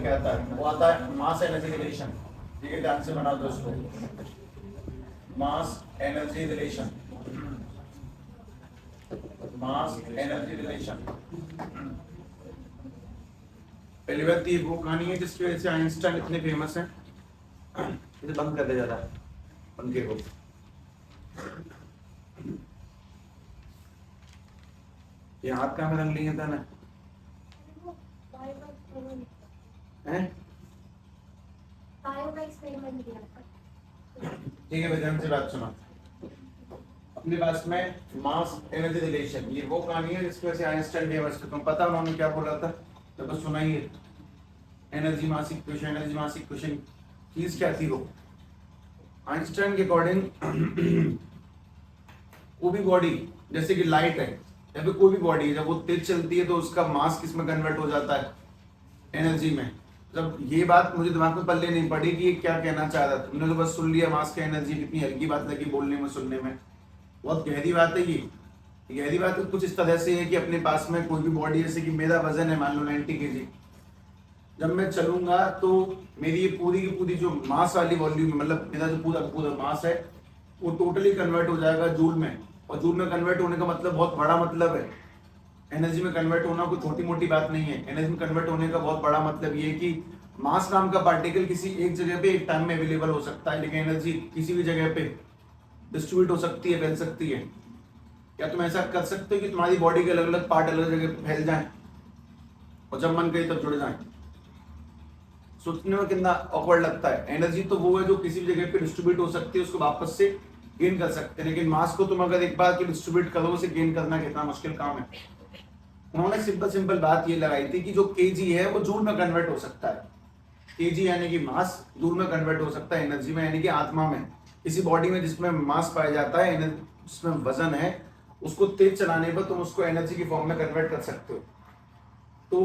कहता है वो आता है मास एनर्जी रिलेशन। ठीक है, ध्यान से बना दो इसको, mass energy relation, mass energy relation. पहली बात ये वो कहानी है जिसकी वजह से आइंस्टाइन इतने फेमस है। इसे बंद कर दे जा रहा है पंखे को। ये हाथ कहाँ में रंग लिए था ना हैं? ठीक है, ध्यान से बात सुना। अपने पास में मास एनर्जी रिलेशन, ये वो कहानी है जिसकी वजह से आइंस्टाइन फेमस है। तुम पता उन्होंने क्या बोला था? तो बस सुनाइए, एनर्जी मास इक्वेशन, एनर्जी मास इक्वेशन चीज क्या थी वो? आइंस्टाइन के अकॉर्डिंग कोई भी बॉडी जैसे कि लाइट है या फिर कोई भी बॉडी है, जब वो तेज चलती है तो उसका मास किस में कन्वर्ट हो जाता है? एनर्जी में। जब ये बात मुझे दिमाग में पल्ले नहीं पड़ी कि ये क्या कहना चाह रहा था, तुमने तो बस सुन लिया मास का एनर्जी, कितनी हल्की बात लगी बोलने में सुनने में, बहुत गहरी बात है ये। गहरी बात है कुछ इस तरह से है कि अपने पास में कोई भी बॉडी, जैसे कि मेरा वजन है मान लो 90 kg, जब मैं चलूंगा तो मेरी ये पूरी की पूरी जो मास वाली वॉल्यूम, मतलब मेरा जो पूरा पूरा मास है वो टोटली कन्वर्ट हो जाएगा जूल में। और जूल में कन्वर्ट होने का मतलब बहुत बड़ा मतलब है। एनर्जी में कन्वर्ट होना कोई छोटी मोटी बात नहीं है। एनर्जी में कन्वर्ट होने का बहुत बड़ा मतलब ये है कि मास नाम का पार्टिकल किसी एक जगह पे एक टाइम में अवेलेबल हो सकता है, लेकिन एनर्जी किसी भी जगह पे डिस्ट्रीब्यूट हो सकती है, फैल सकती है। क्या तुम ऐसा कर सकते हो कि तुम्हारी बॉडी के अलग अलग पार्ट अलग जगह फैल जाएं और जब मन करे तब जुड़ जाएं? सोचने में कितना ऑकवर्ड लगता है। एनर्जी तो वो है जो किसी भी जगह पे डिस्ट्रीब्यूट हो सकती है, उसको वापस से गेन कर सकते हैं, लेकिन मास को तुम अगर एक बार के डिस्ट्रीब्यूट करो, उसे गेन करना कितना मुश्किल काम है। उन्होंने सिंपल बात ये लगाई थी कि जो केजी है वो जूल में कन्वर्ट हो सकता है। केजी यानी कि मास जूल में कन्वर्ट हो सकता है एनर्जी में, यानी कि आत्मा में। किसी बॉडी में जिसमें मास पाया जाता है, जिसमें वजन है, उसको तेज चलाने पर तुम उसको एनर्जी की फॉर्म में कन्वर्ट कर सकते हो। तो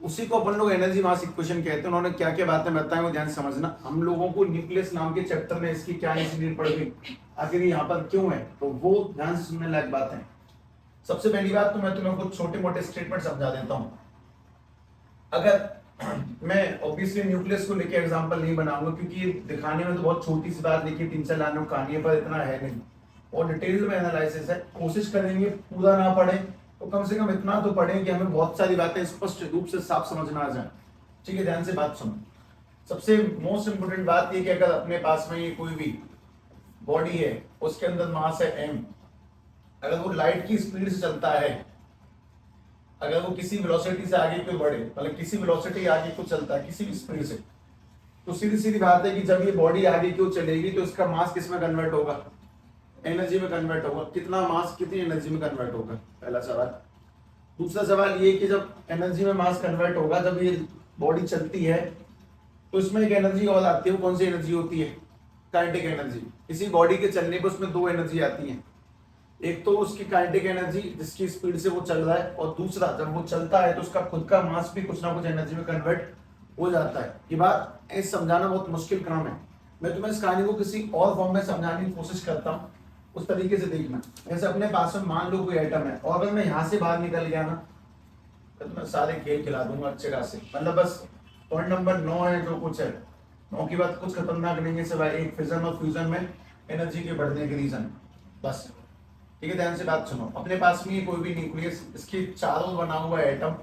उसी को अपन लोग एनर्जी मास इक्वेशन कहते हैं। उन्होंने क्या क्या बातें बताई वो ध्यान से समझना। हम लोगों को न्यूक्लियस नाम के चैप्टर में इसकी क्या नीड पड़ गई, आखिर यहाँ पर क्यों है, तो वो ध्यान से सुनने लायक बात है। सबसे पहली बात तो मैं तुम्हें कुछ छोटे मोटे स्टेटमेंट समझा देता हूं। अगर मैं ऑब्वियसली न्यूक्लियस को लेकर एग्जांपल नहीं बनाऊंगा, क्योंकि ये दिखाने में तो बहुत छोटी सी बात लिखी 3-4 लाइनों कहानी है, पर इतना है नहीं और डिटेल में एनालिसिस है। कोशिश करेंगे पूरा ना पढ़े तो कम से कम इतना तो पढ़ें कि हमें बहुत सारी बातें स्पष्ट रूप से साफ समझ में आ जाए। ठीक है, ध्यान से बात सुनो। सबसे मोस्ट इंपोर्टेंट बात ये कि अगर अपने पास में ये कोई भी बॉडी है, उसके अंदर मास है m, अगर वो लाइट की स्पीड से चलता है, अगर वो किसी वेलोसिटी से आगे क्यों बढ़े, मतलब किसी वेलोसिटी आगे क्यों चलता है किसी भी स्पीड से, तो सीधी सीधी बात है कि जब ये बॉडी आगे क्यों चलेगी तो इसका मास किस में कन्वर्ट होगा? एनर्जी में कन्वर्ट होगा। कितना मास कितनी एनर्जी में कन्वर्ट होगा? पहला सवाल। दूसरा सवाल ये कि जब एनर्जी में मास कन्वर्ट होगा, जब ये बॉडी चलती है तो इसमें एक एनर्जी और आती है। वो कौन सी एनर्जी होती है? Kinetic energy. किसी बॉडी के चलने पर उसमें दो एनर्जी आती है, एक तो उसकी काइनेटिक एनर्जी जिसकी स्पीड से वो चल रहा है, और दूसरा जब वो चलता है तो उसका खुद का मास भी कुछ ना कुछ एनर्जी में कन्वर्ट हो जाता है। ये बात ऐसे समझाना बहुत मुश्किल काम है। मैं तुम्हें इस कहानी को किसी और फॉर्म में समझाने की कोशिश करता हूँ, उस तरीके से देखना। जैसे अपने पास में मान लो कोई आइटम है, और अगर मैं यहाँ से बाहर निकल गया ना तो मैं सारे खेल खिला दूंगा अच्छे खासे। मतलब बस पॉइंट नंबर 9 है जो कुछ है, 9 की बात कुछ खतरनाक नहीं है सिवाय एक फिजन और फ्यूजन में एनर्जी के बढ़ने के रीजन, बस। ठीक है, ध्यान से बात सुनो। अपने पास में कोई भी न्यूक्लियस, इसकी चारों बना हुआ है एटम,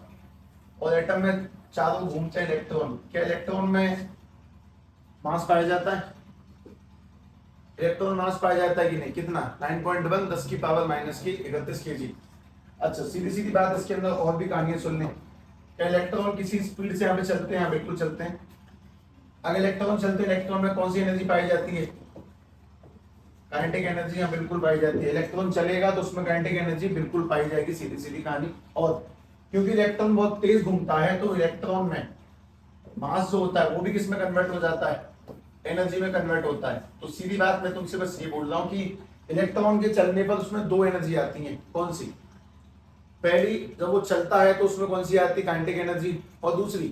और एटम में चारों घूमते हैं इलेक्ट्रॉन। क्या इलेक्ट्रॉन में मास पाया जाता है? इलेक्ट्रॉन मास पाया जाता है कि नहीं? कितना? 9.1 10 की पावर माइनस की 31 kg। अच्छा, सीधी सीधी बात, इसके अंदर और भी कहानियां सुन लें। क्या इलेक्ट्रॉन किसी स्पीड से यहाँ पे चलते हैं? बिल्कुल चलते हैं। अगर इलेक्ट्रॉन चलते हैं, इलेक्ट्रॉन में कौन सी एनर्जी पाई जाती है? काइनेटिक एनर्जी यहाँ बिल्कुल पाई जाती है। इलेक्ट्रॉन चलेगा तो उसमें काइनेटिक एनर्जी बिल्कुल पाई जाएगी, सीधी सीधी कहानी। और क्योंकि इलेक्ट्रॉन बहुत तेज घूमता है तो इलेक्ट्रॉन में मास जो होता है वो भी किस में कन्वर्ट हो जाता है? एनर्जी में कन्वर्ट होता है। तो सीधी बात मैं तुमसे बस ये बोल रहा हूँ कि इलेक्ट्रॉन के चलने पर उसमें दो एनर्जी आती है। कौन सी? पहली, जब वो चलता है तो उसमें कौन सी आती है? Kinetic energy. और दूसरी,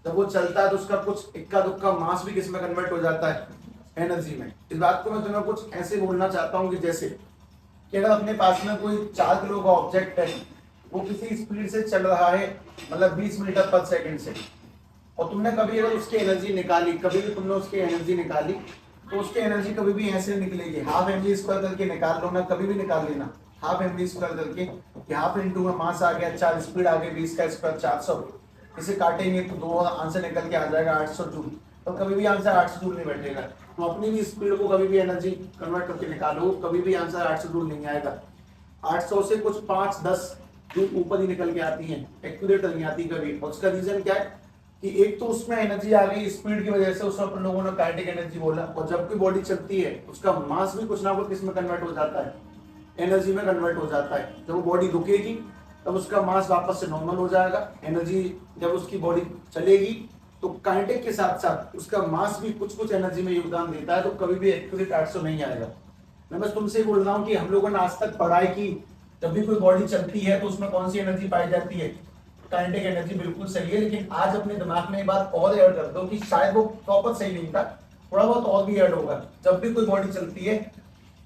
जब वो चलता है तो उसका कुछ इक्का दुक्का मास भी किस में कन्वर्ट हो जाता है? एनर्जी में। इस बात को मैं तुम्हें कुछ ऐसे बोलना चाहता हूँ कि जैसे कि अगर अपने पास में कोई 4 किलो का ऑब्जेक्ट है, वो किसी स्पीड से चल रहा है, मतलब 20 मीटर पर सेकंड से, और तुमने कभी अगर उसकी एनर्जी निकाली, कभी भी तुमने उसकी एनर्जी निकाली, तो उसकी एनर्जी कभी भी ऐसे निकलेगी, हाफ एम वी स्क्वायर करके निकाल लो ना, कभी भी निकाल लेना, हाफ एम वी स्क्वायर करके, हाफ इंटू में मास आ गया 4, स्पीड आ गई 20 का स्क्वायर 400, इसे काटेंगे तो 2 आंसर निकल के आ जाएगा 800 जूल। तो कभी भी आंसर 800 जूल नहीं बैठेगा, तो अपनी भी स्पीड को कभी भी एनर्जी कन्वर्ट करके निकालो, कभी भी आंसर 800 जूल नहीं आएगा। 800 से कुछ 5-10 जूल ऊपर ही निकल के आती है, एक्यूरेट नहीं आती कभी। और उसका रीजन क्या है कि एक तो उसमें एनर्जी आ गई स्पीड की वजह से, उसमें अपन लोगों ने काइनेटिक एनर्जी बोला, और जब कोई बॉडी चलती है उसका मास भी कुछ ना कुछ किसमें कन्वर्ट हो जाता है, एनर्जी में कन्वर्ट हो जाता है। जब वो बॉडी रुकेगी तब उसका मास वापस से नॉर्मल हो जाएगा, एनर्जी जब उसकी बॉडी चलेगी तो काइनेटिक के साथ साथ उसका मास भी कुछ कुछ एनर्जी में योगदान देता है, तो कभी भी एक्यूरेट 800 नहीं आएगा। मैं बस तुमसे बोल रहा हूँ कि हम लोगों ने आज तक पढ़ा है कि जब भी कोई बॉडी चलती है तो उसमें कौन सी एनर्जी पाई जाती है, काइनेटिक एनर्जी, बिल्कुल सही है। लेकिन आज अपने दिमाग में एक बात और ऐड कर दो कि शायद वो प्रॉपर सही नहीं था, थोड़ा बहुत और भी ऐड होगा। जब भी कोई बॉडी चलती है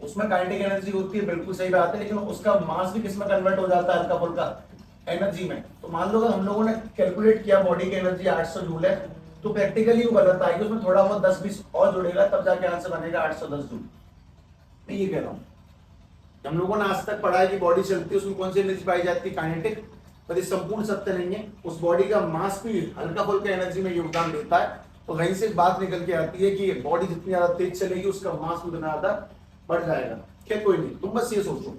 उसमें काइनेटिक एनर्जी होती है, बिल्कुल सही बात है, लेकिन उसका मास भी किसमें कन्वर्ट हो जाता है, हल्का फुल्का एनर्जी में। तो मान लो अगर हम लोगों ने कैलकुलेट किया बॉडी की एनर्जी 800 जूल है, तो प्रैक्टिकली वो गलत आएगी, उसमें थोड़ा बहुत 10-20 और जुड़ेगा, तब जाके आंसर बनेगा 810 जूल। मैं ये कह रहा हूँ हम लोगों ने आज तक पढ़ा है कि बॉडी चलती है उसमें कौन सी एनर्जी पाई जाती है, काइनेटिक, पर ये संपूर्ण सत्य नहीं है। उस बॉडी का मास भी हल्का फुल्का एनर्जी में योगदान देता है, तो वहीं से बात निकल के आती है कि बॉडी जितनी ज्यादा तेज चलेगी उसका मास उतना ज्यादा बढ़ जाएगा। क्या कोई नहीं, तुम बस ये सोचो,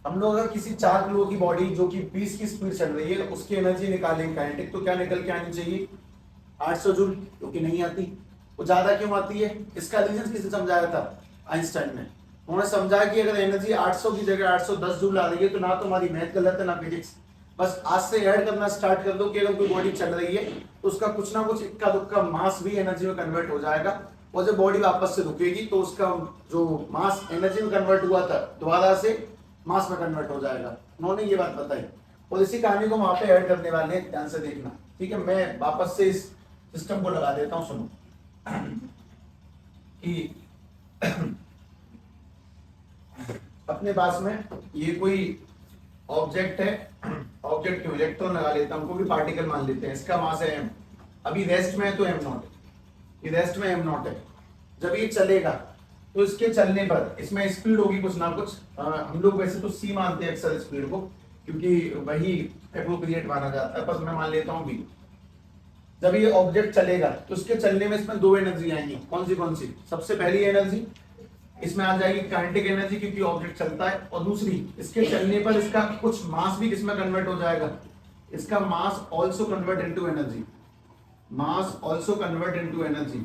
हम लोग अगर किसी 4 किलो की बॉडी जो कि 20 की स्पीड चल रही है उसकी एनर्जी निकालेंगे काइनेटिक, तो क्या निकल के आनी चाहिए 800 जूल, क्योंकि नहीं आती। वो ज्यादा क्यों आती है, इसका रीजन किसने समझाया था, आइंस्टाइन ने। उन्होंने समझा कि अगर एनर्जी 800 की जगह 810 जूल आ रही है तो ना तुम्हारी मैथ गलत है ना फिजिक्स, बस आज से ऐड करना स्टार्ट कर दो कि अगर कोई बॉडी चल रही है तो उसका कुछ ना कुछ इक्का दुक्का मास भी एनर्जी में कन्वर्ट हो जाएगा, और जब बॉडी वापस से रुकेगी तो उसका जो मास एनर्जी में कन्वर्ट हुआ था दोबारा से मास में कन्वर्ट हो जाएगा। उन्होंने ये बात बताई, और इसी कहानी को वहां पे ऐड करने वाले हैं, ध्यान से देखना, ठीक है। मैं वापस से इस सिस्टम को लगा देता हूं, सुनो कि अपने पास में ये कोई ऑब्जेक्ट है, ऑब्जेक्ट के इलेक्ट्रॉन लगा लेता हूं, कोई भी पार्टिकल मान लेते हैं, इसका मास है m, अभी रेस्ट में है तो m0 है, ये रेस्ट में m0 है। जब ये चलेगा तो इसके चलने पर इसमें स्पीड होगी कुछ ना कुछ, हम लोग वैसे तो c मानते हैं अक्सर स्पीड को, क्योंकि वही एप्रोप्रिएट माना जाता है, पर मैं मान लेता हूं v। जब ये ऑब्जेक्ट चलेगा तो उसके चलने में इसमें 2 एनर्जी आएंगी, कौन सी, सबसे पहली एनर्जी इसमें आ जाएगी काइनेटिक एनर्जी, क्योंकि ऑब्जेक्ट चलता है, और दूसरी इसके चलने पर इसका कुछ मास भी किसमें कन्वर्ट हो जाएगा, इसका mass also convert into energy, mass also convert into energy,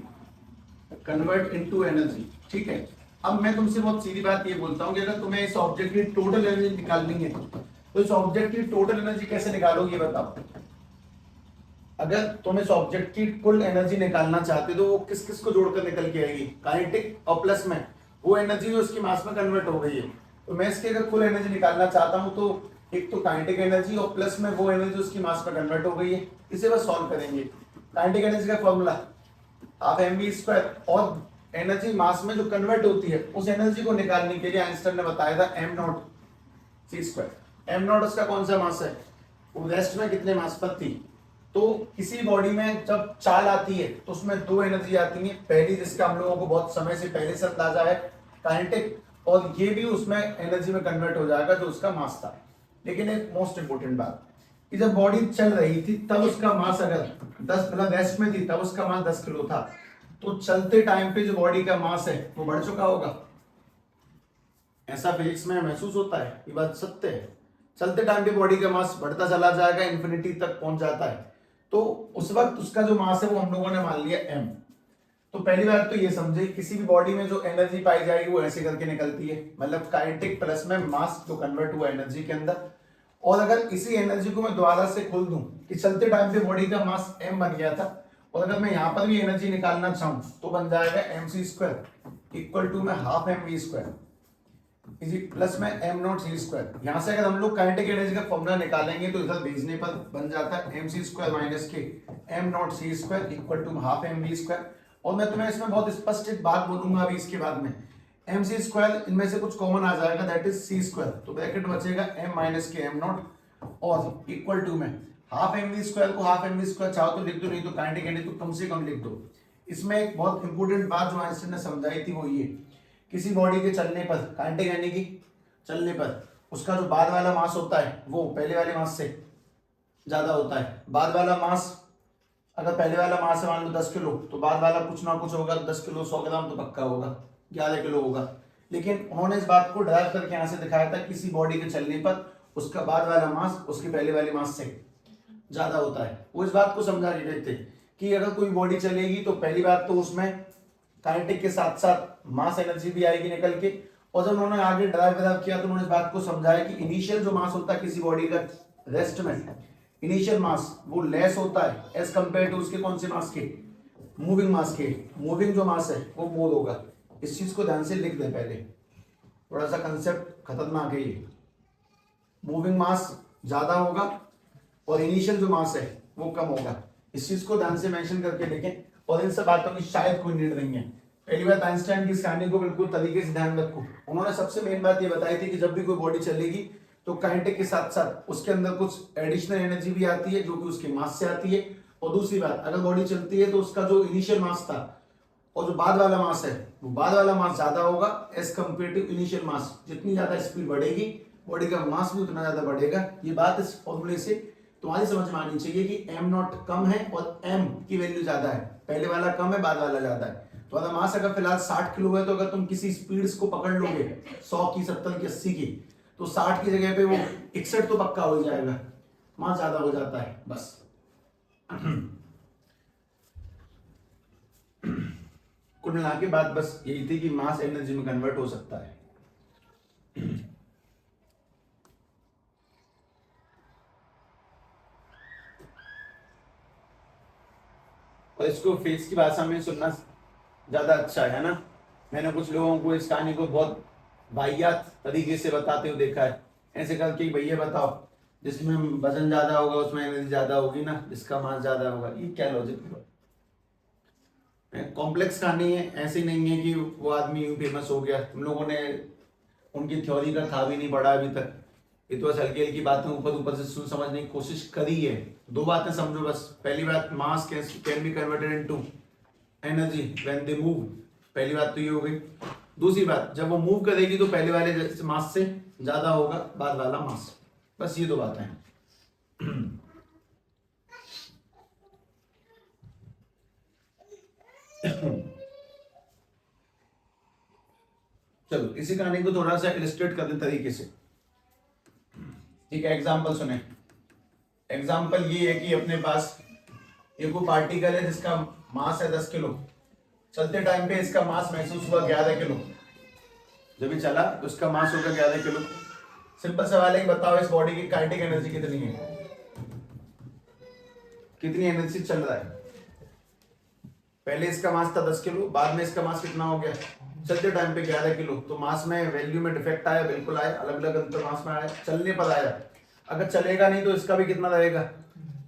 convert into energy, ठीक है। अब मैं तुमसे बहुत सीधी बात ये बोलता हूं कि अगर तुम्हें इस ऑब्जेक्ट की टोटल एनर्जी निकालनी है तो इस ऑब्जेक्ट की टोटल एनर्जी कैसे निकालोगे बताओ। अगर तुम इस ऑब्जेक्ट की कुल एनर्जी निकालना चाहते हो तो वो किस किस को जोड़कर निकल के आएगी, काइनेटिक और प्लस में वो एनर्जी जो उसकी मास में कन्वर्ट हो गई है। तो मैं इसकी अगर कुल एनर्जी निकालना चाहता हूं तो एक तो काइनेटिक एनर्जी और प्लस में वो एनर्जी उसकी मास में कन्वर्ट हो गई है, इसे बस सॉल्व करेंगे। काइनेटिक एनर्जी का फॉर्मूला हाफ mv स्क्वायर, और एनर्जी मास में जो कन्वर्ट होती है उस एनर्जी को निकालने के लिए आइंस्टाइन ने बताया था m0 c स्क्वायर। m0 उसका कौन सा मास है, वो रेस्ट में कितने मास पर थी। तो किसी बॉडी में जब चाल आती है तो उसमें 2 एनर्जी आती है, पहली जिसका हम लोगों को बहुत समय से पहले से अंदाजा है काइनेटिक, और ये भी उसमें एनर्जी में कन्वर्ट हो जाएगा जो उसका मास था। लेकिन एक मोस्ट इंपोर्टेंट बात कि जब बॉडी चल रही थी तब उसका मास अगर 10 मतलब रेस्ट में थी तब उसका मास 10 किलो था, तो चलते टाइम पे जो बॉडी का मास है वो बढ़ चुका होगा, ऐसा फिजिक्स में महसूस होता है, ये बात सत्य है। चलते टाइम पे बॉडी का मास बढ़ता चला जाएगा, इन्फिनिटी तक पहुंच जाता है, तो उस वक्त उसका जो मास है वो हम लोगों ने मान लिया m। तो पहली बात तो ये समझे किसी भी बॉडी में जो एनर्जी पाई जाएगी वो ऐसे करके निकलती है, मतलब काइनेटिक प्लस में मास जो कन्वर्ट हुआ एनर्जी के अंदर। और अगर इसी एनर्जी को मैं दोबारा से खोल दूं कि चलते टाइम पे बॉडी का मास m बन गया था, और अगर मैं यहाँ पर भी एनर्जी निकालना चाहूं तो बन जाएगा mc स्क्वायर इक्वल टू में हाफ mv स्क्वायर इसी प्लस में m0 c स्क्वायर। यहाँ से अगर हम लोग काइनेटिक एनर्जी का फॉर्मूला निकालेंगे तो इधर भेजने पर बन जाता है mc स्क्वायर माइनस के m0 c square equal to half mv square. और मैं तुम्हें इसमें बहुत स्पष्ट एक बात बोलूंगा अभी इसके बाद में, mc स्क्वायर इनमें से कुछ कॉमन आ जाएगा, दैट इज c स्क्वायर, तो ब्रैकेट बचेगा m माइनस के m0 और इक्वल टू में हाफ एम वी स्क्वायर को हाफ एम वी स्क्वायर चाहो तो लिख दो, नहीं तो काइनेटिक एनर्जी तो कम से कम लिख दो। इसमें एक बहुत इंपॉर्टेंट बात जो आइंस्टाइन ने समझाई थी वो ये, किसी बॉडी के चलने पर काइनेटिक यानी कि चलने पर उसका जो बाद वाला मास होता है वो पहले वाले मास से ज्यादा होता है। बाद वाला मास अगर पहले वाला मास है मान लो 10 किलो, तो बाद वाला कुछ ना कुछ होगा, 10 किलो 100 ग्राम तो पक्का होगा, 11 किलो होगा। लेकिन उन्होंने इस बात को ड्राइव करके यहां से दिखाया था, किसी बॉडी के चलने पर उसका बाद वाला मास उसके पहले वाले मास से ज्यादा होता है। वो इस बात को समझा रहे थे कि अगर कोई बॉडी चलेगी तो पहली बात तो उसमें काइनेटिक के साथ साथ मास एनर्जी भी आएगी निकल के। और जब उन्होंने आगे ड्राइव किया तो उन्होंने इस बात को समझाया कि इनिशियल जो मास होता है किसी बॉडी का रेस्ट में, इनिशियल मास वो लेस होता है एज कंपेयर टू उसके कौन से मास के, मूविंग मास के। मूविंग जो मास है वो मोर होगा। इस चीज को ध्यान से लिख दें पहले, थोड़ा सा कंसेप्ट खतरनाक है ये। मूविंग मास ज्यादा होगा और इनिशियल जो मास है वो कम होगा। इस चीज को ध्यान से मेंशन करके देखें। और इन सब बातों की शायद कोई नीड नहीं है। पहली बात, आइंस्टाइन की इस कहानी को बिल्कुल तरीके से ध्यान रखो। उन्होंने सबसे मेन बात ये बताई थी कि जब भी कोई बॉडी चलेगी तो काइनेटिक के साथ साथ उसके अंदर कुछ एडिशनल एनर्जी भी आती है जो कि उसके मास से आती है। और दूसरी बात, अगर बॉडी चलती है तो उसका जो इनिशियल मास था और जो बाद वाला मास है वो बाद वाला मास ज्यादा होगा as compare to initial mass. जितनी ज्यादा स्पीड बढ़ेगी बॉडी का मास भी उतना ज्यादा बढ़ेगा। ये बात इस फॉर्मूले से तुम्हारी समझ में आनी चाहिए कि m नॉट कम है और m की वैल्यू ज्यादा है। पहले वाला कम है, बाद वाला ज्यादा है। तो अगर मास अगर फिलहाल 60 किलो है तो अगर तुम किसी स्पीड को पकड़ लोगे 100 की, 70 की, 80 की, तो 60 की जगह पे वो 61 तो पक्का हो जाएगा, मास ज्यादा हो जाता है बस। कुल मिला के बात बस यही थी कि मास एनर्जी में कन्वर्ट हो सकता है। और इसको फेस की भाषा में सुनना ज्यादा अच्छा है ना। मैंने कुछ लोगों को इस कहानी को बहुत वाहियात तरीके से बताते हुए देखा है। ऐसे करके भैया बताओ, जिसमें वजन ज्यादा होगा उसमें एनर्जी ज्यादा होगी ना, जिसका मास ज्यादा होगा। ये क्या लॉजिक है? कॉम्प्लेक्स कहानी है, ऐसी नहीं है कि वो आदमी यूं फेमस हो गया। तुम लोगों ने उनकी थ्योरी का था भी नहीं पढ़ा अभी तक। ये तो बस हल्की हल्की बातें ऊपर ऊपर से सुन समझने की कोशिश करी है। दो बातें समझो बस। पहली बात, मास can be converted into energy when they move. पहली बात तो ये हो गई। दूसरी बात, जब वो मूव करेगी तो पहले वाले मास से ज्यादा होगा बाद वाला मास। बस ये दो बातें हैं। चलो इसी कहानी को थोड़ा सा इलिस्ट्रेट कर दे तरीके से। ठीक है, एग्जाम्पल सुने। एग्जाम्पल ये है कि अपने पास एक वो पार्टिकल है जिसका मास है 10 किलो। चलते टाइम पे इसका मास महसूस हुआ 11 किलो। जब ये चला तो इसका मास होगा 11 किलो। सिंपल सवाल है, बताओ इस बॉडी की काइनेटिक एनर्जी कितनी है? कितनी एनर्जी चल रहा है? पहले इसका मास था 10 किलो, बाद में इसका मास कितना हो गया? चलते टाइम पे 11 किलो। तो मास में वैल्यू में डिफेक्ट आया? बिल्कुल आया, अलग अलग अंतर मास में आया, चलने पर आया। अगर चलेगा नहीं तो इसका भी कितना रहेगा?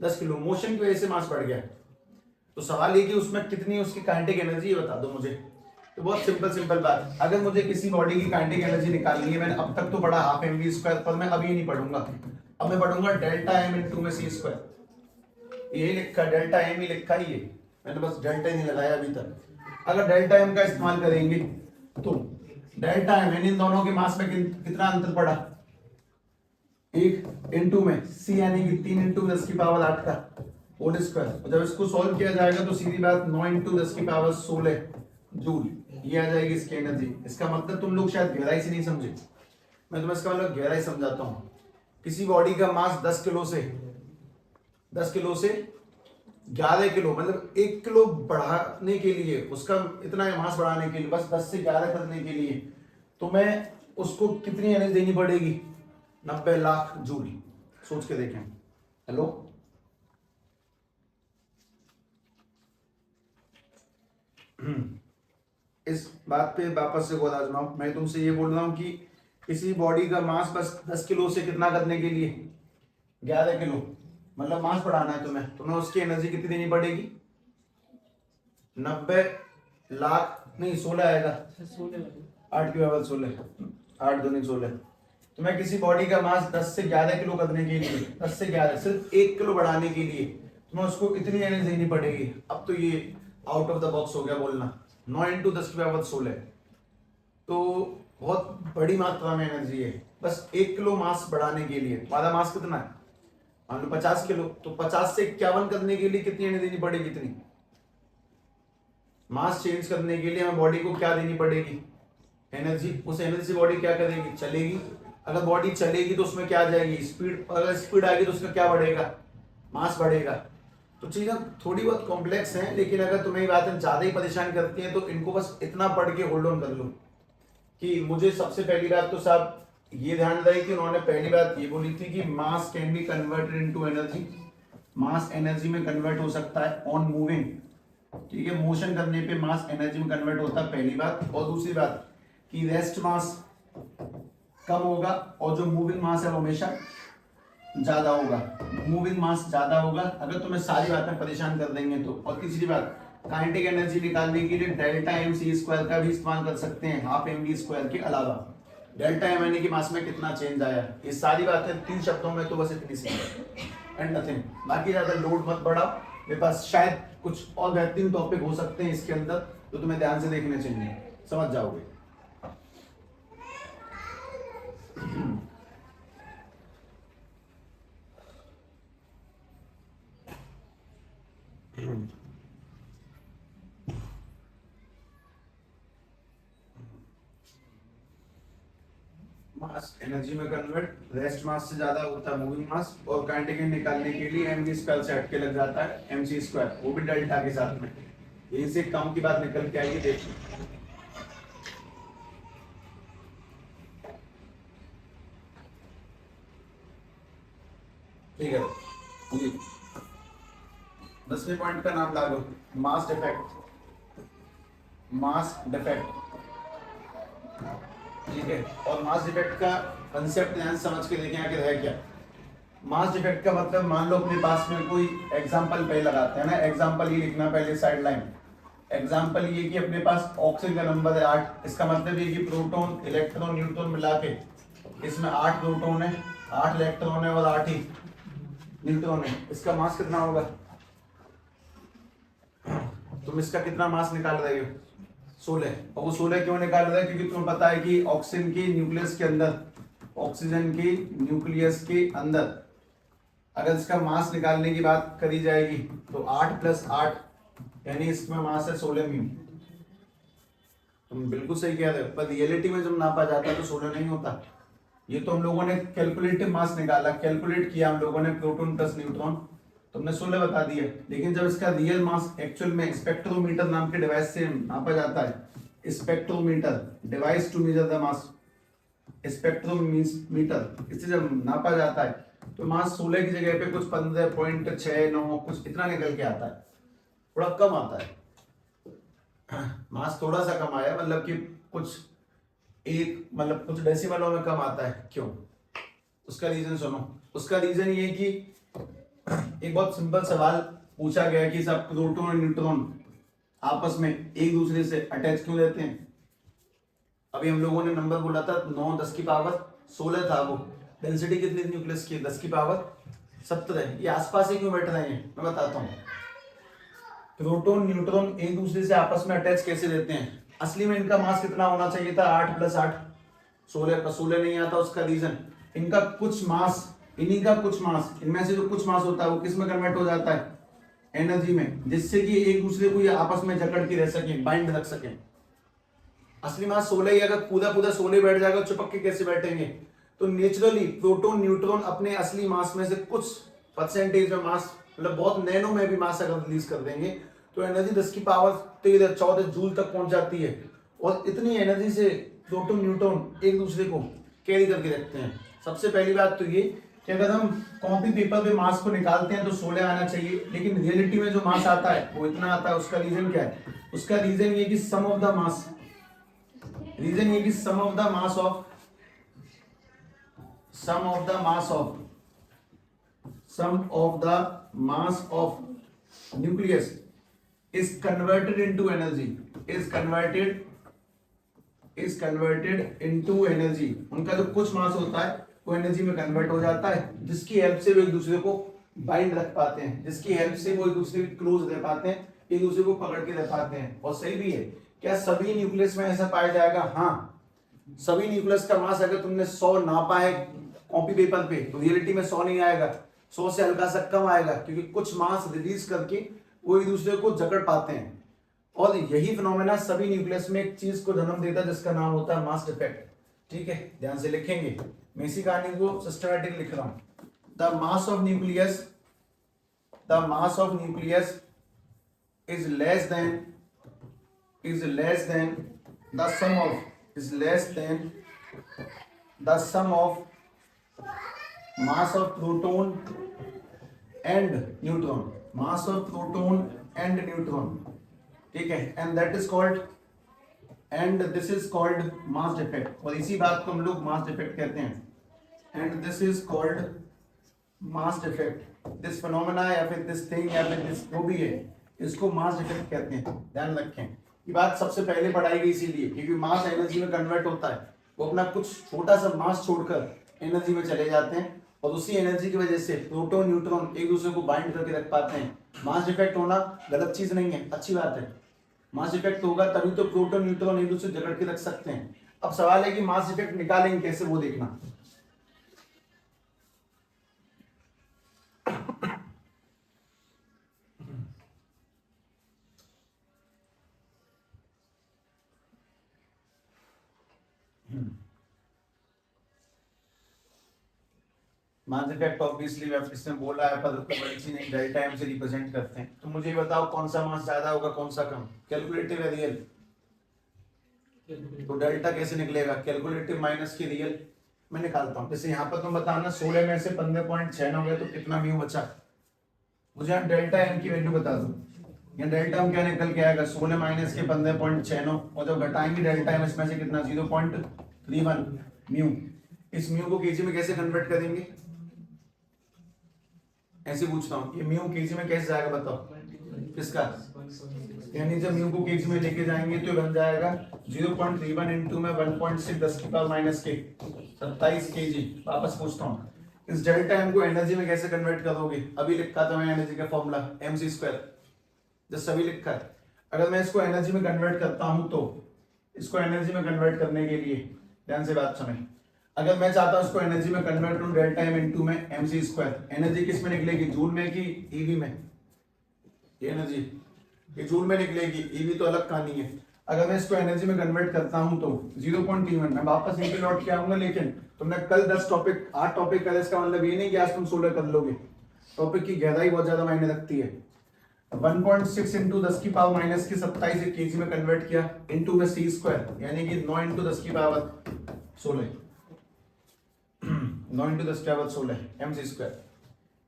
10 किलो। मोशन की वजह से मास बढ़ गया। तो सवाल ये कि उसमें कितनी उसकी काइनेटिक एनर्जी, ये बता दो मुझे। तो बहुत सिंपल बात, अगर मुझे किसी बॉडी की काइनेटिक एनर्जी निकालनी है, मैंने अब तक तो पढ़ा हाफ एम वी स्क्वायर, पर मैं अभी नहीं पढ़ूंगा। अब मैं पढ़ूंगा डेल्टा एम इनटू में सी स्क्वायर। ये लिखा डेल्टा एम ही लिखा ही है, मैंने बस डेल्टा ही नहीं लगाया अभी तक। अगर डेल्टा एम का इस्तेमाल करेंगे तो डेल्टा एम, इन दोनों के मास में कितना अंतर पड़ा? 1 इनटू में सी यानी कि 3 इंटू 10 की पावर 8 का होल स्क्वायर। जब इसको सॉल्व किया जाएगा तो सीधी बात 9 इंटू 10 की पावर 16 जूल ये आ जाएगी इसकी एनर्जी। इसका मतलब तुम लोग शायद गहराई से नहीं समझे, मैं तुम्हें इसका मतलब गहराई समझाता हूं। किसी बॉडी का मास 10 किलो से 11 किलो, मतलब 1 किलो बढ़ाने के लिए, उसका इतना मास बढ़ाने के लिए, बस 10 से 11 करने के लिए, तो मैं उसको कितनी एनर्जी देनी पड़ेगी? 90 लाख जूल। सोच के देखें। हेलो, इस बात पे वापस से गौर आजमाओ। मैं तुमसे ये बोल रहा हूं कि किसी बॉडी का मास बस 10 किलो से कितना करने के लिए? 11 किलो, मतलब मास बढ़ाना है तुम्हें उसकी एनर्जी कितनी देनी पड़ेगी? 90 लाख नहीं, 16 आएगा। 8 की पावर 16, 8 दूनी 16। तुम्हें किसी बॉडी का मास 10 से 11 किलो करने के लिए, 10 से 11 सिर्फ 1 किलो बढ़ाने के लिए तुम्हें उसको इतनी एनर्जी देनी पड़ेगी। अब तो ये आउट ऑफ द बॉक्स हो गया बोलना, 9 इंटू 10⁻16, तो बहुत बड़ी मात्रा में एनर्जी है बस 1 किलो मास बढ़ाने के लिए। तुम्हारा मास कितना है, मान लो 50 किलो, तो 50 से 51 करने के लिए कितनी एनर्जी देनी पड़ेगी, इतनी। मास चेंज करने के लिए हमें बॉडी को क्या देनी पड़ेगी, एनर्जी। उस एनर्जी से बॉडी क्या करेगी, चलेगी। अगर बॉडी चलेगी तो उसमें क्या आ जाएगी, स्पीड। अगर स्पीड आएगी तो उसमें क्या बढ़ेगा, मास बढ़ेगा। तो चीजें थोड़ी बहुत कॉम्प्लेक्स हैं, लेकिन अगर तुम्हें ये बातें ज्यादा ही परेशान करती हैं तो इनको बस इतना पढ़ के होल्ड ऑन कर लो कि मुझे सबसे पहली बात तो साहब ये ध्यान रहे कि उन्होंने पहली बात ये बोली थी कि मास can be converted into energy. Mass energy में कन्वर्ट हो सकता है ऑन मूविंग, ठीक है। मोशन करने पे मास एनर्जी में कन्वर्ट होता है, पहली बात। और दूसरी बात कि रेस्ट मास कम होगा और जो मूविंग मास है वो हमेशा ज्यादा होगा। मूविंग मास ज्यादा होगा अगर तुम्हें सारी बातें परेशान कर देंगे तो। और तीसरी बात, काइनेटिक एनर्जी निकालने के लिए डेल्टा एम सी स्क्वायर का भी इस्तेमाल कर सकते हैं, हाफ एम वी स्क्वायर के अलावा। डेल्टा एम यानी कि मास में कितना चेंज आया, ये सारी बातें 3 शब्दों में तो बस इतनी सी एंड नथिंग। बाकी ज्यादा लोड मत बढ़ाओ, मेरे पास शायद कुछ और बेहतरीन टॉपिक हो सकते हैं इसके अंदर, तो तुम्हें ध्यान से देखने चाहिए, समझ जाओगे। मास एनर्जी में कन्वर्ट, रेस्ट मास से ज्यादा होता है मूविंग मास। और काइनेटिक निकालने के लिए एम वी स्क्वायर से हट के लग जाता है एम सी स्क्वायर, वो भी डेल्टा के साथ में। यहीं से कम की बात निकल के आइए, देखिए। ठीक है, 10वें पॉइंट का नाम लागू, मास डिफेक्ट। मास डिफेक्ट, ठीक है। और मास डिफेक्ट का कंसेप्ट ध्यान समझ के देखें आखिर है क्या। मास डिफेक्ट का मतलब, मान लो अपने पास में कोई एग्जांपल पहले लगाते हैं ना, एग्जांपल ये लिखना पहले साइड लाइन। एग्जांपल ये कि अपने पास ऑक्सीजन का नंबर है 8, इसका मतलब ये कि प्रोटॉन इलेक्ट्रॉन न्यूट्रॉन मिला के इसमें 8 प्रोटॉन है, 8 इलेक्ट्रॉन है और 8 ही न्यूट्रॉन है। इसका मास कितना होगा, तुम इसका कितना मास निकाल रहे हो, 16। और वो 16 क्यों निकाल रहे हैं, क्योंकि तुम्हें पता है कि ऑक्सीजन की न्यूक्लियस के अंदर, ऑक्सीजन की न्यूक्लियस के अंदर अगर इसका मास निकालने की बात करी जाएगी तो 8 + 8 यानी इसमें मास है 16 म्यू। तुम बिल्कुल सही कह रहे हो, पर रियलिटी में जब नापा जाता है तो 16 नहीं होता। ये तो हम लोगों ने कैलकुलेटिव मास निकाला, कैलकुलेट किया हम लोगों ने, प्रोटॉन प्लस न्यूट्रॉन, तुमने 16 बता दिया। लेकिन जब इसका रियल मास एक्चुअल में स्पेक्ट्रोमीटर नाम के डिवाइस से नापा जाता है, spectrometer device to measure the mass, spectrometer, इससे जब नापा जाता है तो मास 16 की जगह पे कुछ 15.69 कुछ इतना निकल के आता है, थोड़ा कम आता है। मास थोड़ा सा कम आया, मतलब कि कुछ मतलब कुछ डेसिमलों में कम आता है। क्यों, उसका रीजन सुनो। उसका रीजन ये कि एक बहुत सिंपल सवाल पूछा गया कि सब प्रोटॉन और न्यूट्रॉन आपस में एक दूसरे से अटैच क्यों रहते हैं। अभी हम लोगों ने नंबर बोला था 9 10 की पावर 16 था, वो डेंसिटी कितनी थी न्यूक्लियस की, 10 की पावर 17। ये आसपास ही क्यों बैठ रहे हैं, मैं बताता हूँ। प्रोटॉन न्यूट्रॉन एक दूसरे से आपस में अटैच कैसे रहते हैं, असली में इनका मास कितना होना चाहिए था, 8 + 8 16, पर 16 नहीं आता। उसका रीजन, इनका कुछ मास, इन्हीं का कुछ मास, इनमें से जो कुछ मास होता है वो किस में कन्वर्ट हो जाता है, एनर्जी में, जिससे कि एक दूसरे को ये आपस में जकड़ के रह सके, बाइंड रख सके। असली मास 16 ही, अगर पूरा पूरा 16 बैठ जाएगा चिपक के कैसे बैठेंगे। तो नेचुरली प्रोटॉन न्यूट्रॉन अपने असली मास में से कुछ परसेंटेज में मास, मतलब बहुत नैनो में भी मास अगर रिलीज कर देंगे तो एनर्जी 10 की पावर 13 14 जूल तक पहुंच जाती है। और इतनी एनर्जी से प्रोटॉन न्यूट्रॉन एक दूसरे को कैरी करके रखते हैं। सबसे पहली बात तो ये कि अगर हम कॉपी पेपर पे मास को निकालते हैं तो 16 आना चाहिए, लेकिन रियलिटी में जो मास आता है वो इतना आता है। उसका रीजन क्या है, उसका रीजन ये कि some of the mass, reason ये कि some of the mass of nucleus is converted into energy, is converted is converted into energy. उनका जो कुछ मास होता है वो एनर्जी में कन्वर्ट हो जाता है, जिसकी हेल्प से वो एक दूसरे को बाइंड रख पाते हैं, जिसकी हेल्प से वो एक दूसरे के क्लोज रह पाते हैं, एक दूसरे को पकड़ के रह पाते हैं। और सही भी है। क्या सभी न्यूक्लियस में ऐसा पाया जाएगा? हाँ, सभी न्यूक्लियस का मास अगर तुमने 100 नापा है कॉपी पेपर पे तो रियलिटी में 100 नहीं आएगा, 100 से हल्का सा कम आएगा, क्योंकि कुछ मास रिलीज करके वो एक दूसरे को जकड़ पाते हैं। और यही फिनोमेना सभी न्यूक्लियस में एक चीज को जन्म देता है जिसका नाम होता है मास डिफेक्ट। ठीक है, ध्यान से लिखेंगे, मैं इसी कहानी को सिस्टमैटिक लिख रहा हूं। The mass of nucleus is less than the sum of mass of proton and neutron, ठीक है, and this is called mass defect। और इसी बात को हम लोग मास डिफेक्ट कहते हैं, and this is called mass defect. This phenomena या फिर दिस थिंग या फिर दिस जो भी है, इसको मास डिफेक्ट कहते हैं। ध्यान रखें, ये बात सबसे पहले पढ़ाई गई इसीलिए क्योंकि मास एनर्जी में कन्वर्ट होता है, वो अपना कुछ छोटा सा मास छोड़कर एनर्जी में चले जाते हैं और उसी एनर्जी की वजह से प्रोटॉन न्यूट्रॉन एक दूसरे को बाइंड करके रख पाते हैं। मास डिफेक्ट होना गलत चीज नहीं है, अच्छी बात है। मास डिफेक्ट होगा तभी तो प्रोटॉन न्यूट्रॉन एक दूसरे जकड़ के रख सकते हैं। अब सवाल है कि मास डिफेक्ट निकालेंगे कैसे, वो देखना। मास इफेक्ट ऑब्वियसली इसने बोला है पर बड़ी नहीं, डेल्टा एम से रिप्रेजेंट करते हैं। तो मुझे बताओ कौन सा मास ज्यादा होगा कौन सा कम, कैलकुलेटिव या रियल? तो डेल्टा कैसे निकलेगा? कैलकुलेटिव माइनस की रियल। मैं निकालता हूं, जैसे यहाँ पर तुम बताना 16 में से 15.6 हो गया तो कितना म्यू बचा। मुझे यहाँ डेल्टा एम की वैल्यू बता दो। यहाँ डेल्टा एम क्या निकल के आएगा? 16 माइनस के 15.6 और जब घटाएंगे डेल्टा एम इसमें से कितना? 0.31 म्यू। इस म्यू को केजी में कैसे कन्वर्ट करेंगे? ऐसे पूछता हूँ, ये म्यू केजी में कैसे जाएगा बताओ? किसका? यानी जब म्यू को केजी में लेके जाएंगे तो बन जाएगा 0.31 इंटू में 1.6 10 की पावर माइनस के 27 केजी। वापस पूछता हूँ, इस डेल्टा एम को एनर्जी में कैसे कन्वर्ट करोगे? अभी लिखा था मैं एनर्जी का फॉर्मूला mc², जस्ट अभी लिखा है। अगर मैं इसको एनर्जी में कन्वर्ट करता हूं तो इसको एनर्जी में कन्वर्ट करने के लिए ध्यान से बात सुने, अगर मैं चाहता हूं इसको एनर्जी में कन्वर्ट करूं डेल्टा एम इनटू में mc², एनर्जी किस में निकलेगी? जूल में कि ईवी में? ये एनर्जी ये जूल में निकलेगी, ईवी तो अलग कहानी है। अगर मैं इसको एनर्जी में कन्वर्ट करता हूं तो 0.31, मैं वापस नीचे लौट के आऊंगा। लेकिन तुमने कल 10 टॉपिक 8 टॉपिक करे, इसका मतलब ये नहीं कि आज तुम 16 कर लोगे। टॉपिक की गहराई बहुत ज्यादा मायने रखती है। 1.6 इंटू 10 की पावर माइनस की 27 केजी में कन्वर्ट किया इंटू में c² यानी कि 9 इंटू 10 की पावर 16 9 इंटू 10 की पावर 16 mc²।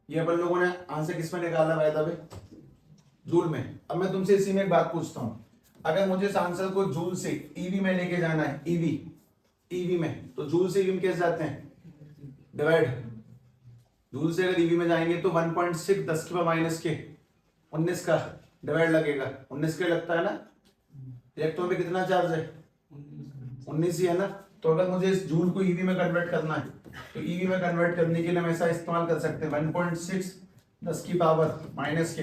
ये अपन लोगों ने आंसर किस में निकाला भाई दबे? जूल में। अब मैं तुमसे इसी में एक बात पूछता हूं, अगर मुझे इस आंसर को जूल से ईवी में लेके जाना है, ईवी में, तो जूल से ईवी में कैसे जाते हैं? डिवाइड। जूल से अगर ईवी में जाएंगे तो 1.6 10 की पावर माइनस के 19 का डिवाइड लगेगा। 19 का लगता है ना, इलेक्ट्रॉन पे कितना चार्ज है? 19 ही है ना। तो अगर मुझे इस जूल को ईवी में कन्वर्ट करना है तो ईवी में कन्वर्ट करने के लिए हम ऐसा इस्तेमाल कर सकते हैं, 1.6 10 की पावर माइनस के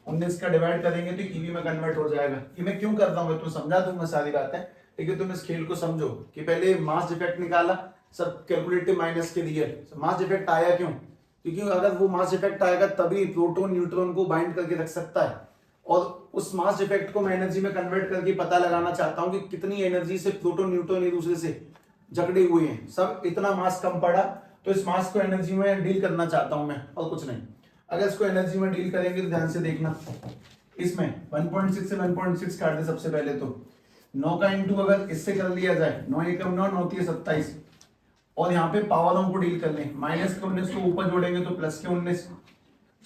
19 का डिवाइड करेंगे तो ईवी में कन्वर्ट हो जाएगा। ये मैं क्यों करता हूँ तो समझा दूंगा सारी बातें, लेकिन तुम इस खेल को समझो कि पहले मास डिफेक्ट निकाला, सब कैलकुलेटिव माइनस के लिए मास डिफेक्ट आया क्यों? क्योंकि अगर वो मास डिफेक्ट आएगा तभी प्रोटॉन न्यूट्रॉन को बाइंड करके रख सकता है। और उस मास डिफेक्ट को मैं एनर्जी में कन्वर्ट करके पता लगाना चाहता हूं कि कितनी एनर्जी से प्रोटॉन न्यूट्रॉन एक दूसरे से जकड़े हुए हैं। सब इतना मास कम पड़ा तो इस मास को एनर्जी में डील करना चाहता हूं मैं, और कुछ नहीं। अगर इसको एनर्जी में डील करेंगे तो ध्यान से देखना, इसमें 1.6 से 1.6 काट दे सबसे पहले तो 9 का इंटू अगर इससे कर लिया जाए 9 एकम 9 9 3 27 और यहाँ पे पावरों को डील कर लें, माइनस के 19 को ऊपर जोड़ेंगे तो प्लस के 19,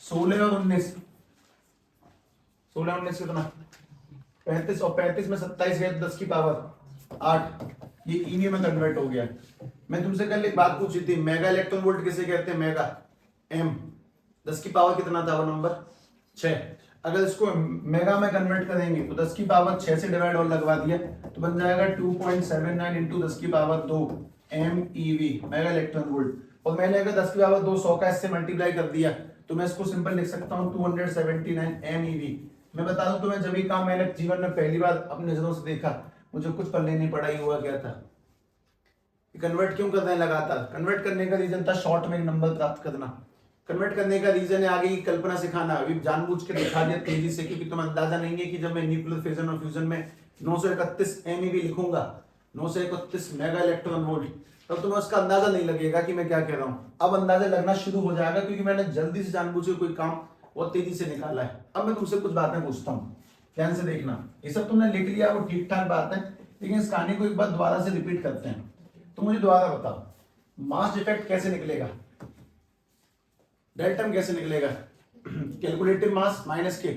16 और 19, 16 19 कितना 35 और 35 में 27 गए 10 की पावर 8, ये ईवी में कन्वर्ट हो गया। मैं तुमसे कल एक बात पूछी थी, मेगा इलेक्ट्रॉन वोल्ट किसे कहते हैं? मेगा एम 10 की पावर कितना था वो नंबर? 6। अगर इसको मेगा में कन्वर्ट करेंगे तो 10 की पावर 6 से डिवाइड और लगवा दिया तो बन जाएगा 2.79 इंटू 10 की power 2 MeV, mega electron volt. और मैंने अगर 10 की पावर 2 100 का इससे मल्टीप्लाई कर दिया तो मैं इसको सिंपल लिख सकता हूँ 279 MeV। मैं बता दूं तुम्हें, जब ये काम मैंने जीवन में पहली बार अपनी नजरों से देखा, मुझे कुछ पढ़ने नहीं पड़ा, ही हुआ क्या था, कन्वर्ट क्यों करने लगातार। कन्वर्ट करने का रीजन था शॉर्ट में नंबर प्राप्त करना। कन्वर्ट करने का रीजन है आगे की कल्पना सिखाना। अभी जानबूझ के दिखा दिया तेजी से, क्योंकि तुम्हें अंदाजा नहीं है कि जब मैं न्यूक्लियर फिजन और फ्यूजन में 931 MeV लिखूंगा, 931 मेगा इलेक्ट्रॉन वोल्ट, तब तुम्हें उसका अंदाजा नहीं लगेगा कि मैं क्या कह रहा हूं। अब अंदाजा लगना शुरू हो जाएगा, क्योंकि मैंने जल्दी से जानबूझ के कोई काम बहुत तेजी से निकाला है। अब मैं तुमसे कुछ बातें पूछता हूँ, ध्यान से देखना। ये सब तुमने लिख लिया, वो ठीक ठाक बात है, लेकिन इस कहानी को एक बार दोबारा से रिपीट करते हैं। तो मुझे दोबारा बताओ, मास डिफेक्ट कैसे निकलेगा, डेल्टा कैसे निकलेगा? कैलकुलेटिव मास माइनस के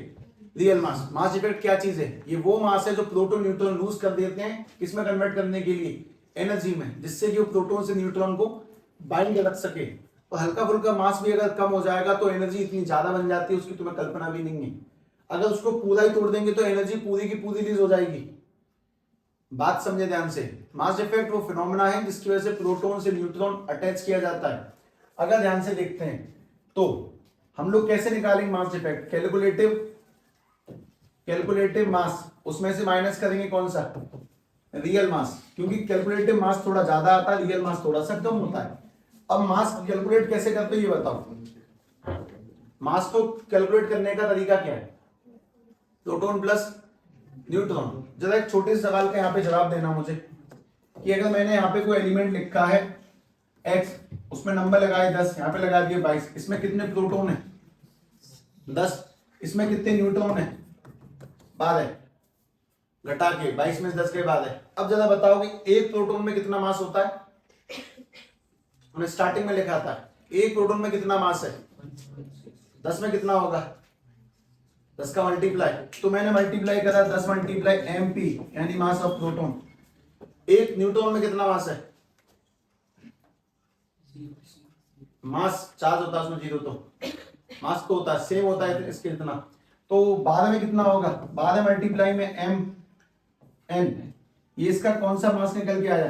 रियल मास। मास डिफेक्ट क्या चीज है? ये वो मास है जो प्रोटॉन न्यूट्रॉन लूज कर देते हैं, किसमें कन्वर्ट करने के लिए? एनर्जी में, जिससे कि वो प्रोटॉन से न्यूट्रॉन को बाइंड रख सके। तो हल्का फुल्का मास भी अगर कम हो जाएगा तो एनर्जी इतनी ज्यादा बन जाती है, उसकी तुम्हें कल्पना भी नहीं है। अगर उसको पूरा ही तोड़ देंगे तो एनर्जी पूरी की पूरी रिलीज हो जाएगी। बात समझे ध्यान से। मास इफेक्ट वो फिनोमेना है जिसकी वजह से प्रोटॉन से न्यूट्रॉन अटैच किया जाता है। अगर ध्यान से देखते हैं तो हम लोग कैसे निकालेंगे मास इफेक्ट? कैलकुलेटिव मास, उसमें से माइनस करेंगे कौन सा? रियल मास, क्योंकि कैलकुलेटिव मास थोड़ा ज्यादा आता है, रियल मास थोड़ा सा कम होता है। अब मास कैलकुलेट कैसे करते हैं ये बताओ। मास को कैलकुलेट करने का तरीका क्या है? Proton plus neutron. जरा एक छोटे से सवाल का यहाँ पे जवाब देना मुझे, कि अगर मैंने यहाँ पे कोई एलिमेंट लिखा है x, उसमें नंबर लगाए 10, यहाँ पे लगा दिए 22, इसमें कितने प्रोटॉन है? 10। इसमें कितने न्यूट्रॉन है? 12। घटा के 22 में 10 के बाद है। अब जरा बताओ कि एक प्रोटॉन में कितना मास होता है? हमने स्टार्टिंग में लिखा था एक प्रोटॉन में कितना मास है? 10 में कितना होगा? 10 का मल्टीप्लाई। तो मैंने मल्टीप्लाई करा 10 मल्टीप्लाई MP, यानी मास ऑफ प्रोटॉन। एक न्यूट्रॉन में कितना मास है? मास चार्ज होता है उसमें 0, तो मास तो होता है सेम होता है इसके इतना। तो 12 में कितना होगा? 12 मल्टीप्लाई में MN, ये इसका कौन सा मास निकल के आया?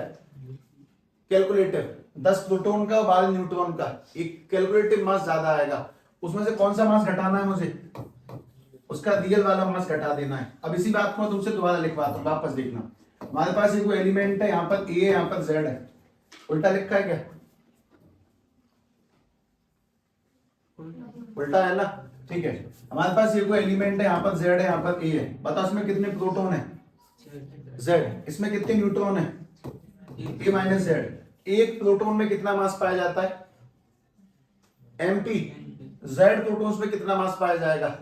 कैलकुलेटिव। 10 प्रोटॉन का और 12 न्यूट्रॉन का, एक कैलकुलेटिव मास ज्यादा आएगा। उसमें से कौन सा मास घटाना है मुझे? उसका रियल वाला मास घटा देना है। अब इसी बात को तुमसे दोबारा लिखवाता हूं, वापस देखना। हमारे पास एक एलिमेंट है, यहाँ पर A है, यहाँ पर Z है। उल्टा लिखा है क्या? उल्टा है ना? ठीक है। हमारे पास ये कोई एलिमेंट है, यहाँ पर Z है, यहाँ पर A है। बताओ इसमें कितने प्रोटॉन है? Z। इसमें कितने न्यूट्रॉन है? A minus Z। एक प्रोटॉन में कितना मास पाया जाता है? MP। Z प्रोटॉन्स में कितना मास पाया जाएगा?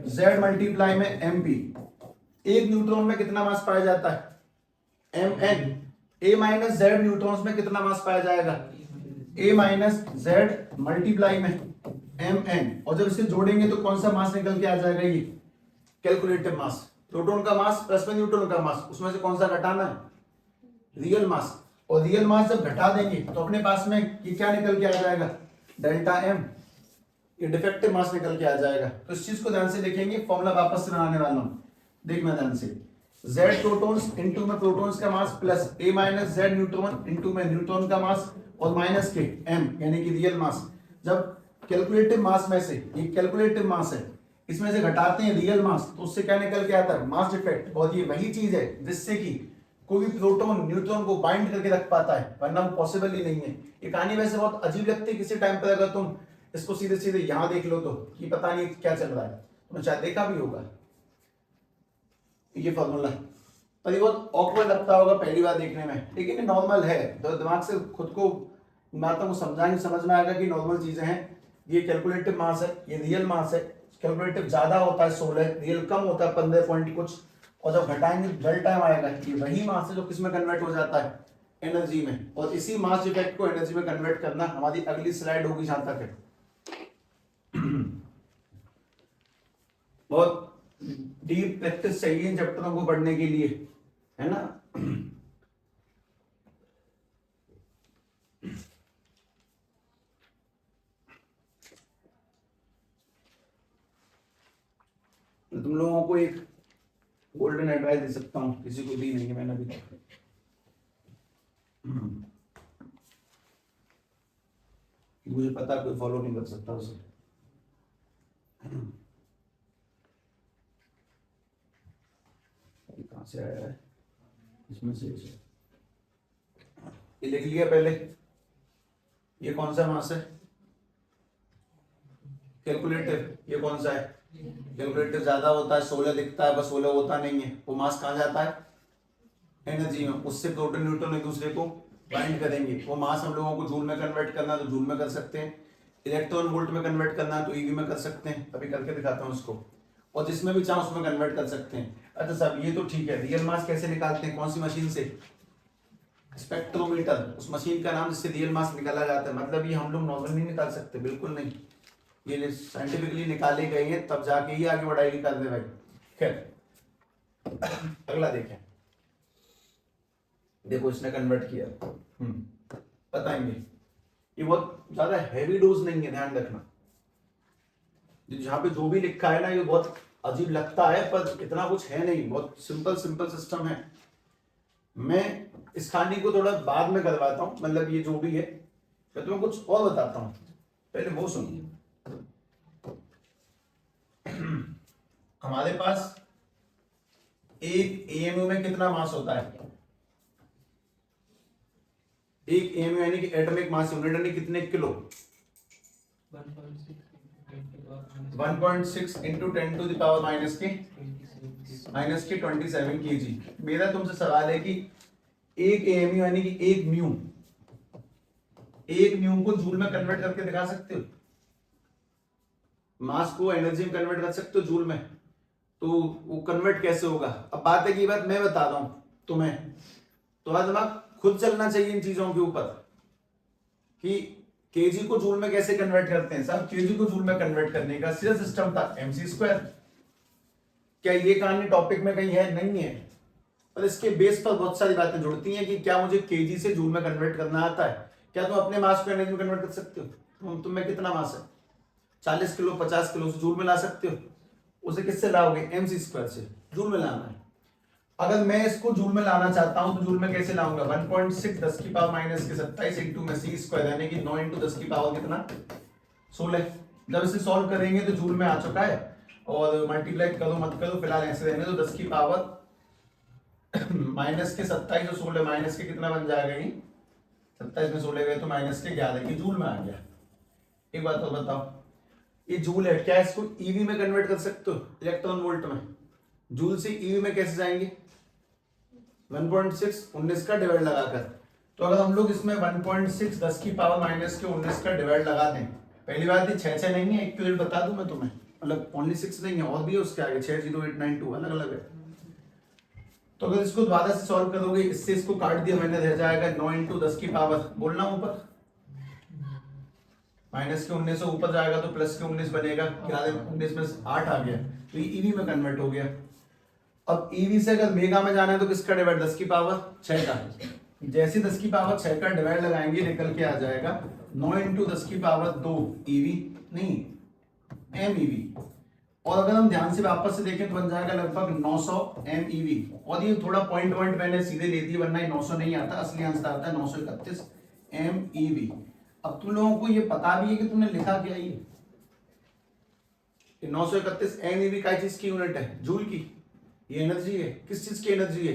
Z मल्टीप्लाई में MP। एक न्यूट्रॉन में कितना मास पाया जाता है? MN। A minus Z neutrons में कितना मास पाया जाएगा? A माइनस Z मल्टीप्लाई में MN। और जब इसे जोड़ेंगे तो कौन सा मास निकल के आ जाएगा? ये कैलकुलेटिव मास। प्रोटॉन का मास प्लस में न्यूट्रॉन का मास, उसमें से कौन सा घटाना है? रियल मास। और रियल मास जब घटा देंगे तो अपने पास में ये क्या निकल के आ जाएगा? Delta M। ये डिफेक्टिव मास निकल के आ जाएगा। तो इस चीज को ध्यान से देखेंगे, फॉर्मूला वापस से बनाने वाला हूं, देखना ध्यान से। Z प्रोटॉन्स इनटू में प्रोटॉन्स का mass plus A minus Z neutron into में न्यूट्रॉन का मास और माइनस के M, यानी कि रियल मास। जब कैलकुलेटिव मास में से, ये कैलकुलेटिव मास है, इसमें से घटाते हैं रियल मास, तो उससे क्या निकल के आता है? Mass defect. और ये वही चीज है जिससे कि कोई भी प्रोटॉन न्यूट्रॉन को बाइंड करके रख पाता है, वरना वो पॉसिबल ही नहीं है। ये कहानी वैसे बहुत अजीब लगती है किसी टाइम पर, अगर तुम इसको सीधे सीधे यहां देख लो तो कि पता नहीं क्या चल रहा है। तुमने शायद देखा भी होगा ये फॉर्मूला, पर ये बहुत ऑकवर्ड लगता होगा पहली बार देखने में, लेकिन ये नॉर्मल है। तो दिमाग से खुद को बातों को समझाएंगे, समझ में आएगा कि नॉर्मल चीजें हैं। ये कैलकुलेटिव मास है, ये रियल मास है। कैलकुलेटिव ज्यादा होता है 16, रियल कम होता है 15 पॉइंट कुछ। और जब घटाएंगे रियल टाइम आएगा, ये वही मास है जो किस में कन्वर्ट हो जाता है? एनर्जी में। और इसी मास इफेक्ट को एनर्जी में कन्वर्ट करना हमारी अगली स्लाइड होगी जहां तक है। बहुत डीप प्रैक्टिस चाहिए इन चैप्टरों को पढ़ने के लिए, है ना? मैं तुम लोगों को एक गोल्डन एडवाइस दे सकता हूँ, किसी को दी नहीं है मैंने अभी तक। मुझे पता कोई फॉलो नहीं कर सकता उसे। कहाँ से आया है इसमें से? ये लिख लिया पहले। ये कौन सा मास है? कैलकुलेटिव। ये कौन सा है? कैलकुलेटिव ज्यादा होता है, 16 दिखता है, बस 16 होता नहीं है। वो मास कहाँ जाता है? एनर्जी में। उससे प्रोटॉन न्यूट्रॉन एक दूसरे को बाइंड करेंगे। वो मास हम लोगों को जूल में कन्वर्ट करना तो जूल में कर सकते हैं, इलेक्ट्रॉन वोल्ट में कन्वर्ट करना तो ईवी में कर सकते हैं। अभी करके दिखाता हूँ उसको। और जिसमें भी चाहो उसमें कन्वर्ट कर सकते हैं। अच्छा साहब ये तो ठीक है, रियल मास कैसे निकालते हैं? कौन सी मशीन से? स्पेक्ट्रोमीटर। उस मशीन का नाम जिससे रियल मास निकाला जाता है। मतलब ये हम लोग नॉर्मल नहीं निकाल सकते, बिल्कुल नहीं। ये साइंटिफिकली निकाले गए हैं तब जाके ही आगे बढ़ाई कर दे भाई। खैर अगला देखें। देखो इसने कन्वर्ट किया। बताएंगे। ये बहुत ज्यादा हैवी डोज नहीं है, ध्यान रखना। जहां पे जो भी लिखा है ना ये बहुत अजीब लगता है पर इतना कुछ है नहीं, बहुत सिंपल सिंपल सिस्टम है। मैं इस कहानी को थोड़ा बाद में करवाता हूं, मतलब ये जो भी है मैं तुम्हें कुछ और बताता हूं, पहले वो सुनिए। हमारे पास एक एएमयू में कितना मास होता है? एक एएमयू यानी कि एटॉमिक मास यूनिट यानी कितने kilo? 1.6 into 10 to the power minus के 27 kg। मेरा तुमसे सवाल है कि एक एएमयू यानी कि एक म्यू को जूल में कन्वर्ट करके दिखा सकते हो? मास को एनर्जी में कन्वर्ट कर सकते हो जूल में? तो वो कन्वर्ट कैसे होगा? अब बात है कि बात मैं बता रहा हूं तुम्हें, तुम्हारा दिमाग खुद चलना चाहिए इन चीजों के ऊपर कि केजी को जूल में कैसे कन्वर्ट करते हैं। साहब केजी को जूल में कन्वर्ट करने का सीधा सिस्टम था mc²। क्या ये कहानी टॉपिक में कहीं है? नहीं है। पर इसके बेस पर बहुत सारी बातें जुड़ती हैं कि क्या मुझे केजी से जूल में कन्वर्ट करना आता है? क्या तुम अपने मास को एनर्जी में कन्वर्ट कर सकते हो? तुम में कितना मास है? 40 किलो 50 किलो से जूल में ला सकते हो? उसे किससे लाओगे? mc² से जूल में लाना है। अगर मैं इसको जूल में लाना चाहता हूं तो जूल में कैसे लाऊंगा? 1.6 10 की पावर माइनस के 27 इंटू में c² यानी कि 9 इंटू 10 की पावर कितना? 16। जब इसे सॉल्व करेंगे तो जूल में आ चुका है और मल्टीप्लाई करो मत करो, फिलहाल ऐसे रहने दो। 10 की पावर माइनस के 27 और 16 माइनस के कितना बन जाएगा? ये 27 में 16 गए तो माइनस के 11 की जूल में आ गया। एक बात तो बताओ, ये जूल है, क्या इसको ईवी में कन्वर्ट कर सकते हो? इलेक्ट्रॉन वोल्ट में। जूल से ईवी में कैसे जाएंगे? 1.6 19 का डिवाइड लगाकर। तो अगर हम लोग इसमें 1.6 10 की पावर माइनस के 19 का डिवाइड लगा दें, पहली बात ये 6 नहीं है, एक यूनिट बता दूं मैं तुम्हें, मतलब ओनली 6 नहीं है और भी है उसके आगे 6 0 8 9 2 अलग अलग है। तो अगर इसको दोबारा से सॉल्व करोगे, इससे इसको काट दिया मैंने, रह जाएगा 9 इंटू 10 की पावर, बोलना ऊपर माइनस के 19 से ऊपर जाएगा तो प्लस के 19 बनेगा। 19 में 8 आ गया तो ये ईवी में कन्वर्ट हो गया। अब ईवी से अगर मेगा में जाना है तो किसका डिवाइड? 10 की पावर 6 का। जैसे 10 की पावर 6 का डिवाइड लगाएंगे निकल के आ जाएगा 9 इंटू 10 की पावर 2 ईवी नहीं एम ईवी। और अगर हम ध्यान से वापस से देखें तो बन जाएगा लगभग 900 एम ईवी। और ये थोड़ा पॉइंट मैंने सीधे ले दिया वरना ये 900 नहीं आता, असली आंसर आता है 931 एम ईवी। अब तुम लोगों को ये पता भी है कि तुमने लिखा क्या? ये 931 एम ईवी का चीज की यूनिट है? जूल की। ये एनर्जी है, किस चीज की एनर्जी है?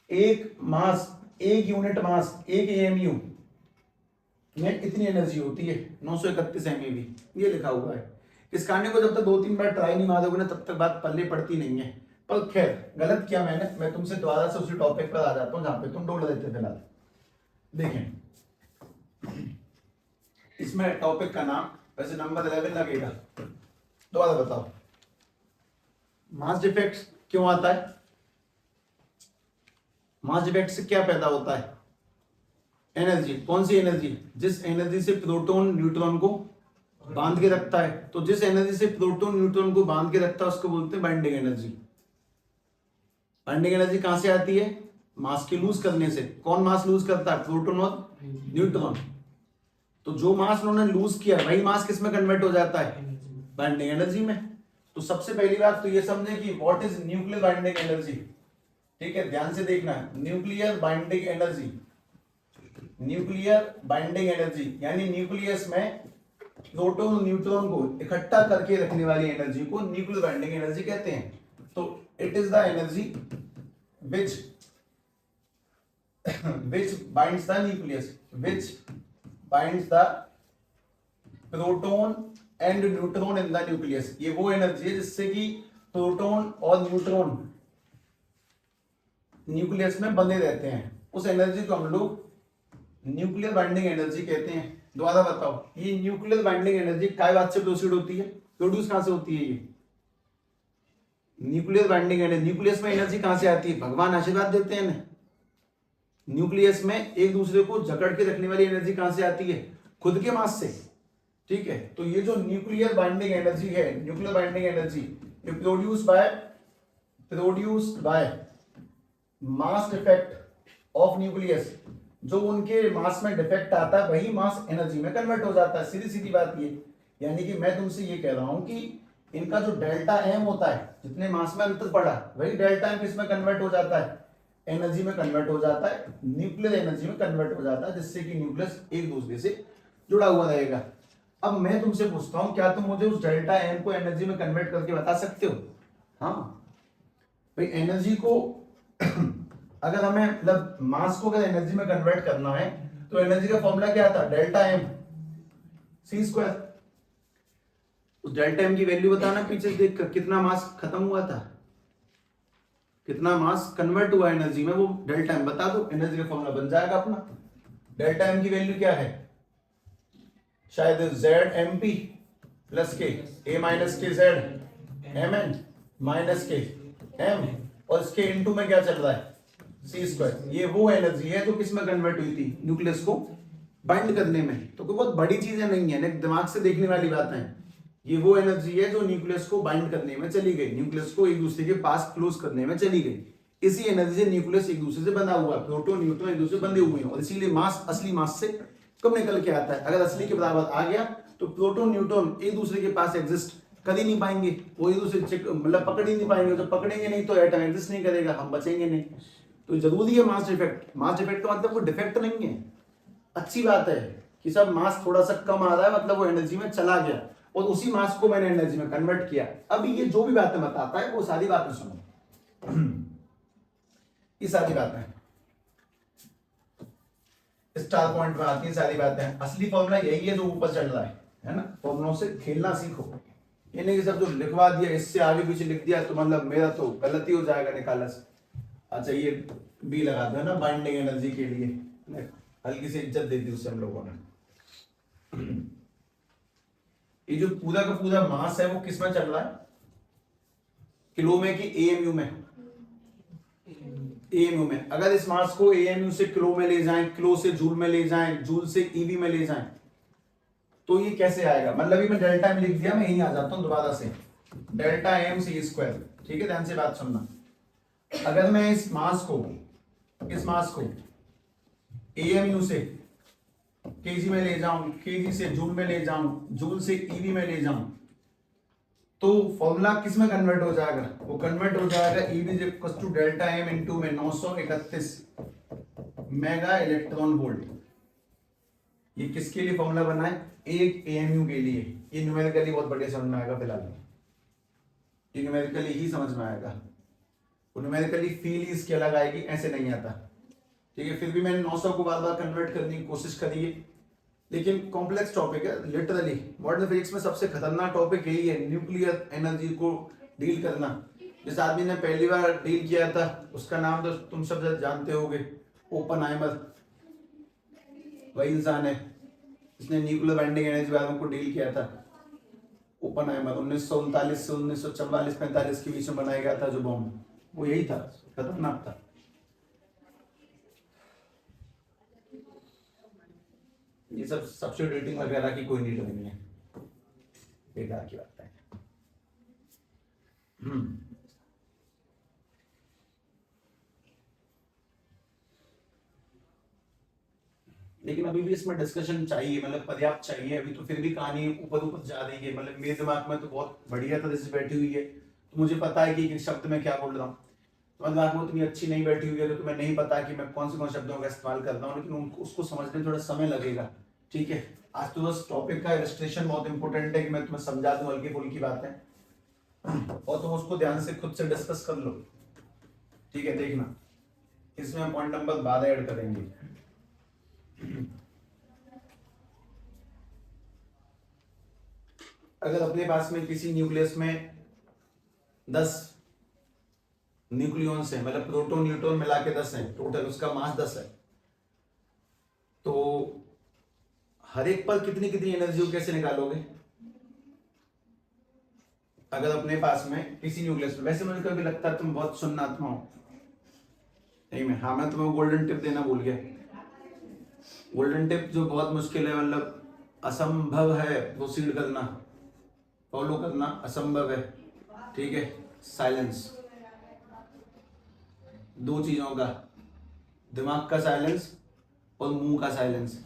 एक मास, एक यूनिट मास, एक एएमयू में इतनी एनर्जी होती है 931 एमईवी। ये लिखा हुआ है। इस कहानी को जब तक 2-3 बार ट्राई नहीं मारोगे ना तब तक बात पल्ले पड़ती नहीं है। पर खैर गलत किया मैंने, मैं तुमसे दोबारा से उसी टॉपिक पर आ जाता हूं जहां पे तुम डोल देते थे। फिलहाल देखें, इसमें टॉपिक का नाम वैसे नंबर 11 लगेगा। दोबारा बताओ, मास डिफेक्ट क्यों आता है? मास डिफेक्ट से क्या पैदा होता है? एनर्जी। कौन सी एनर्जी? जिस एनर्जी से प्रोटॉन न्यूट्रॉन को बांध के रखता है। तो जिस एनर्जी से प्रोटॉन न्यूट्रॉन को बांध के रखता है उसको बोलते हैं बाइंडिंग एनर्जी। बाइंडिंग एनर्जी कहां से आती है? मास के लूज करने से। कौन मास लूज करता है? प्रोटॉन और न्यूट्रॉन। तो जो मास उन्होंने लूज किया वही मास किस में कन्वर्ट हो जाता है? बाइंडिंग एनर्जी में। तो सबसे पहली बात तो ये समझे कि what is nuclear binding energy. ठीक है, ध्यान से देखना है, nuclear binding energy, nuclear binding energy यानी न्यूक्लियस में प्रोटॉन न्यूट्रॉन को इकट्ठा करके रखने वाली एनर्जी को न्यूक्लियर बाइंडिंग एनर्जी कहते हैं। तो it is the energy which binds the nucleus, which binds the proton and neutron in the nucleus। ये वो एनर्जी है जिससे कि प्रोटॉन और न्यूट्रॉन न्यूक्लियस में बंधे रहते हैं। उस एनर्जी को हम लोग न्यूक्लियर बाइंडिंग एनर्जी कहते हैं। दोबारा बताओ, ये न्यूक्लियर बाइंडिंग एनर्जी काय बात से प्रोड्यूस होती है, प्रोड्यूस कहां से होती है? ये न्यूक्लियर बाइंडिंग एनर्जी, न्यूक्लियस में एनर्जी कहां से आती है? भगवान आशीर्वाद देते हैं ना। न्यूक्लियस में एक दूसरे को जकड़ के रखने वाली एनर्जी कहां से आती है? खुद के मास से। ठीक है, तो ये जो न्यूक्लियर बाइंडिंग एनर्जी है, nuclear binding energy produced by mass defect of nucleus. जो उनके मास में डिफेक्ट आता है वही मास एनर्जी में कन्वर्ट हो जाता है। सीधी सीधी बात ये, यानी कि मैं तुमसे ये कह रहा हूं कि इनका जो डेल्टा एम होता है, जितने मास में अंतर पड़ा, वही डेल्टा एम किसमें कन्वर्ट हो जाता है? एनर्जी में कन्वर्ट हो जाता है, न्यूक्लियर एनर्जी में कन्वर्ट हो जाता है, जिससे कि न्यूक्लियस एक दूसरे से जुड़ा हुआ रहेगा। अब मैं तुमसे पूछता हूं, क्या तुम मुझे उस डेल्टा एम को एनर्जी में कन्वर्ट करके बता सकते हो? हाँ भाई, एनर्जी को अगर हमें मतलब मास को अगर एनर्जी में कन्वर्ट करना है तो एनर्जी का फॉर्मूला क्या था? Delta M C square. उस डेल्टा एम की वैल्यू बताना पीछे देख कर, कितना मास खत्म हुआ था, कितना मास कन्वर्ट हुआ एनर्जी में, वो डेल्टा एम बता दो, एनर्जी का फॉर्मूला बन जाएगा अपना। डेल्टा एम की वैल्यू क्या है? शायद जेड एम पी प्लस के ए माइनस के जेड एम एन माइनस के एम, और इसके इनटू में क्या चल रहा है? सी स्क्वायर। ये वो एनर्जी है जो किसमें कन्वर्ट हुई थी? न्यूक्लियस को बाइंड करने में। तो कोई बहुत बड़ी चीजें नहीं है, दिमाग से देखने वाली बात है। ये वो एनर्जी है जो न्यूक्लियस को बाइंड करने में चली गई, न्यूक्लियस को एक दूसरे के पास क्लोज करने में चली गई। इसी एनर्जी से न्यूक्लियस एक दूसरे से बंधा हुआ है, प्रोटॉन न्यूट्रॉन एक दूसरे से बंधे हुए हैं, और इसीलिए मास असली मास से कम निकल के आता है। अगर असली के बराबर आ गया तो प्रोटॉन न्यूट्रॉन एक दूसरे के पास एग्जिस्ट कर ही नहीं पाएंगे, वो एक दूसरे मतलब पकड़ ही नहीं पाएंगे। जब पकड़ेंगे नहीं तो एटम एग्जिस्ट नहीं करेगा, हम बचेंगे नहीं। तो जरूरी है मास डिफेक्ट। मास डिफेक्ट का मतलब कोई डिफेक्ट नहीं है, अच्छी बात है कि सब मास थोड़ा सा कम आ रहा है, मतलब वो एनर्जी में चला गया और उसी मास को मैंने एनर्जी में कन्वर्ट किया। अब ये जो भी बातें बताता है वो सारी बातें सुनो, ये सारी बातें स्टार पॉइंट में आती है सारी बातें। असली फॉर्मूला यही है जो ऊपर चल रहा है ना। फॉर्मूलों से खेलना सीखो, ये नहीं कि सब जो लिखवा दिया इससे आगे पीछे लिख दिया तो मतलब मेरा तो गलती हो जाएगा निकाला से। अच्छा, ये बी लगा दो ना बाइंडिंग एनर्जी के लिए, हल्की सी इज्जत दे दी उससे हम लोगों ने। ये जो पूरा का पूरा मास है वो किस में चल रहा है? किलो में कि एएमयू में? एएमयू में। अगर इस मास को एएमयू से किलो में ले जाएं, किलो से जूल में ले जाएं, जूल से ईवी में ले जाएं, तो ये कैसे आएगा? मतलब ये मैं डेल्टा एम लिख दिया, मैं यहीं आ जाता हूं दोबारा से, डेल्टा एम सी स्क्वायर। ठीक है, ध्यान से बात सुनना। अगर मैं इस मास को एएमयू से केजी में ले जाऊं, केजी से जूल में ले जाऊं, जूल से ईवी में ले जाऊं, तो फॉर्मूला किस में कन्वर्ट हो जाएगा? वो कन्वर्ट हो जाएगा EV equals to delta M into में 931 मेगा इलेक्ट्रॉन वोल्ट। ये किसके लिए फॉर्मूला बना है? एक एएमयू के लिए। ये न्यूमेरिकली बहुत बढ़िया समझ में आएगा, फिलहाल ये न्यूमेरिकली ही समझ में आएगा, न्यूमेरिकली फील ही इसकी अलग आएगी, ऐसे नहीं आता। ठीक है, फिर भी मैंने 900 को बार बार कन्वर्ट करने की कोशिश करी है, लेकिन कॉम्प्लेक्स टॉपिक है लिटरली। मॉडर्न फिजिक्स में सबसे खतरनाक टॉपिक यही है, न्यूक्लियर एनर्जी को डील करना। जिस आदमी ने पहली बार डील किया था उसका नाम तो तुम सब जानते होगे, ओपनहाइमर। वही इंसान है जिसने न्यूक्लियर बाइंडिंग एनर्जी वालों को डील किया था। ओपनहाइमर 1939 से 1944-45 के बीच में बनाया गया था जो बॉम्ब, वो यही था, खतरनाक था। ये सब सब्स्टिट्यूटिंग वगैरह की कोई नीड नहीं है, बेकार की बात है। लेकिन अभी भी इसमें डिस्कशन चाहिए, मतलब पर्याप्त चाहिए। अभी तो फिर भी कहानी ऊपर ऊपर जा रही है, मतलब मेरे दिमाग में तो बहुत बढ़िया तरह से बैठी हुई है, तो मुझे पता है कि एक शब्द में क्या बोल रहा हूँ। तुम्हारे दिमाग में उतनी अच्छी नहीं बैठी हुई है तो तुम्हें नहीं पता कि मैं कौन से शब्दों का इस्तेमाल कर रहा हूँ, लेकिन उसको समझने में थोड़ा समय लगेगा। ठीक है, आज तो बस टॉपिक का इलस्ट्रेशन बहुत इंपॉर्टेंट है कि मैं तुम्हें समझा दूं हल्की फुल्की बातें, और तुम उसको ध्यान से खुद से डिस्कस कर लो। ठीक है, देखना इसमें पॉइंट नंबर 12 ऐड करेंगे। अगर अपने पास में किसी न्यूक्लियस में 10 न्यूक्लियॉन्स है, मतलब प्रोटॉन न्यूट्रॉन मिला के 10 है टोटल, उसका मास 10 है, तो हर एक पर कितनी कितनी एनर्जी कैसे निकालोगे? अगर अपने पास में किसी न्यूक्लियस में, वैसे मुझे कभी लगता है तुम बहुत सुन्नात्मा हो, नहीं मैं, हाँ मैं तुम्हें गोल्डन टिप देना भूल गया। गोल्डन टिप जो बहुत मुश्किल है, मतलब असंभव है प्रोसीड करना, फॉलो करना असंभव है। ठीक है, साइलेंस। दो चीजों का, दिमाग का साइलेंस और मुंह का साइलेंस।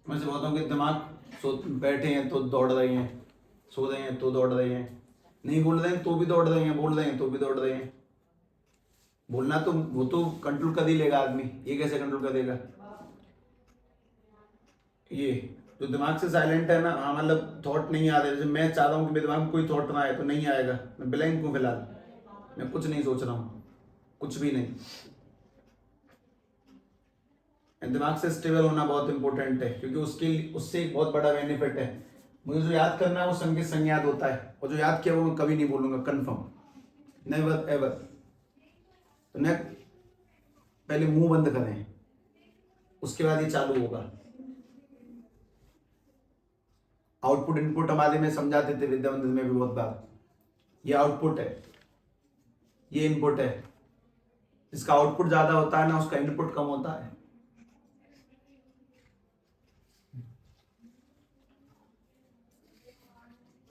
मैं से बहुतों के दिमाग सो बैठे हैं तो दौड़ रहे हैं, सो रहे हैं तो दौड़ रहे हैं, नहीं बोल रहे हैं तो भी दौड़ रहे हैं, बोल रहे हैं तो भी दौड़ रहे हैं। बोलना तो वो तो कंट्रोल कर ही लेगा आदमी, ये कैसे कंट्रोल कर देगा? ये जो दिमाग से साइलेंट है ना, हाँ मतलब थॉट नहीं आ रहे, जैसे मैं चाह रहा हूँ कि मेरे दिमाग में कोई थॉट ना आए तो नहीं आएगा, मैं ब्लैंक हूँ फिलहाल, मैं कुछ नहीं सोच रहा हूँ, कुछ भी नहीं। दिमाग से स्टेबल होना बहुत इंपॉर्टेंट है, क्योंकि उससे एक बहुत बड़ा बेनिफिट है, मुझे जो याद करना है वो संग संग याद होता है, और जो याद किया वो मैं कभी नहीं भूलूंगा, कंफर्म, नेवर एवर। तो ने पहले मुंह बंद करें, उसके बाद ये चालू होगा। आउटपुट इनपुट हमारे में समझाते थे विद्या मंदिर में भी बहुत बार, ये आउटपुट है, ये इनपुट है। जिसका आउटपुट ज्यादा होता है ना, उसका इनपुट कम होता है।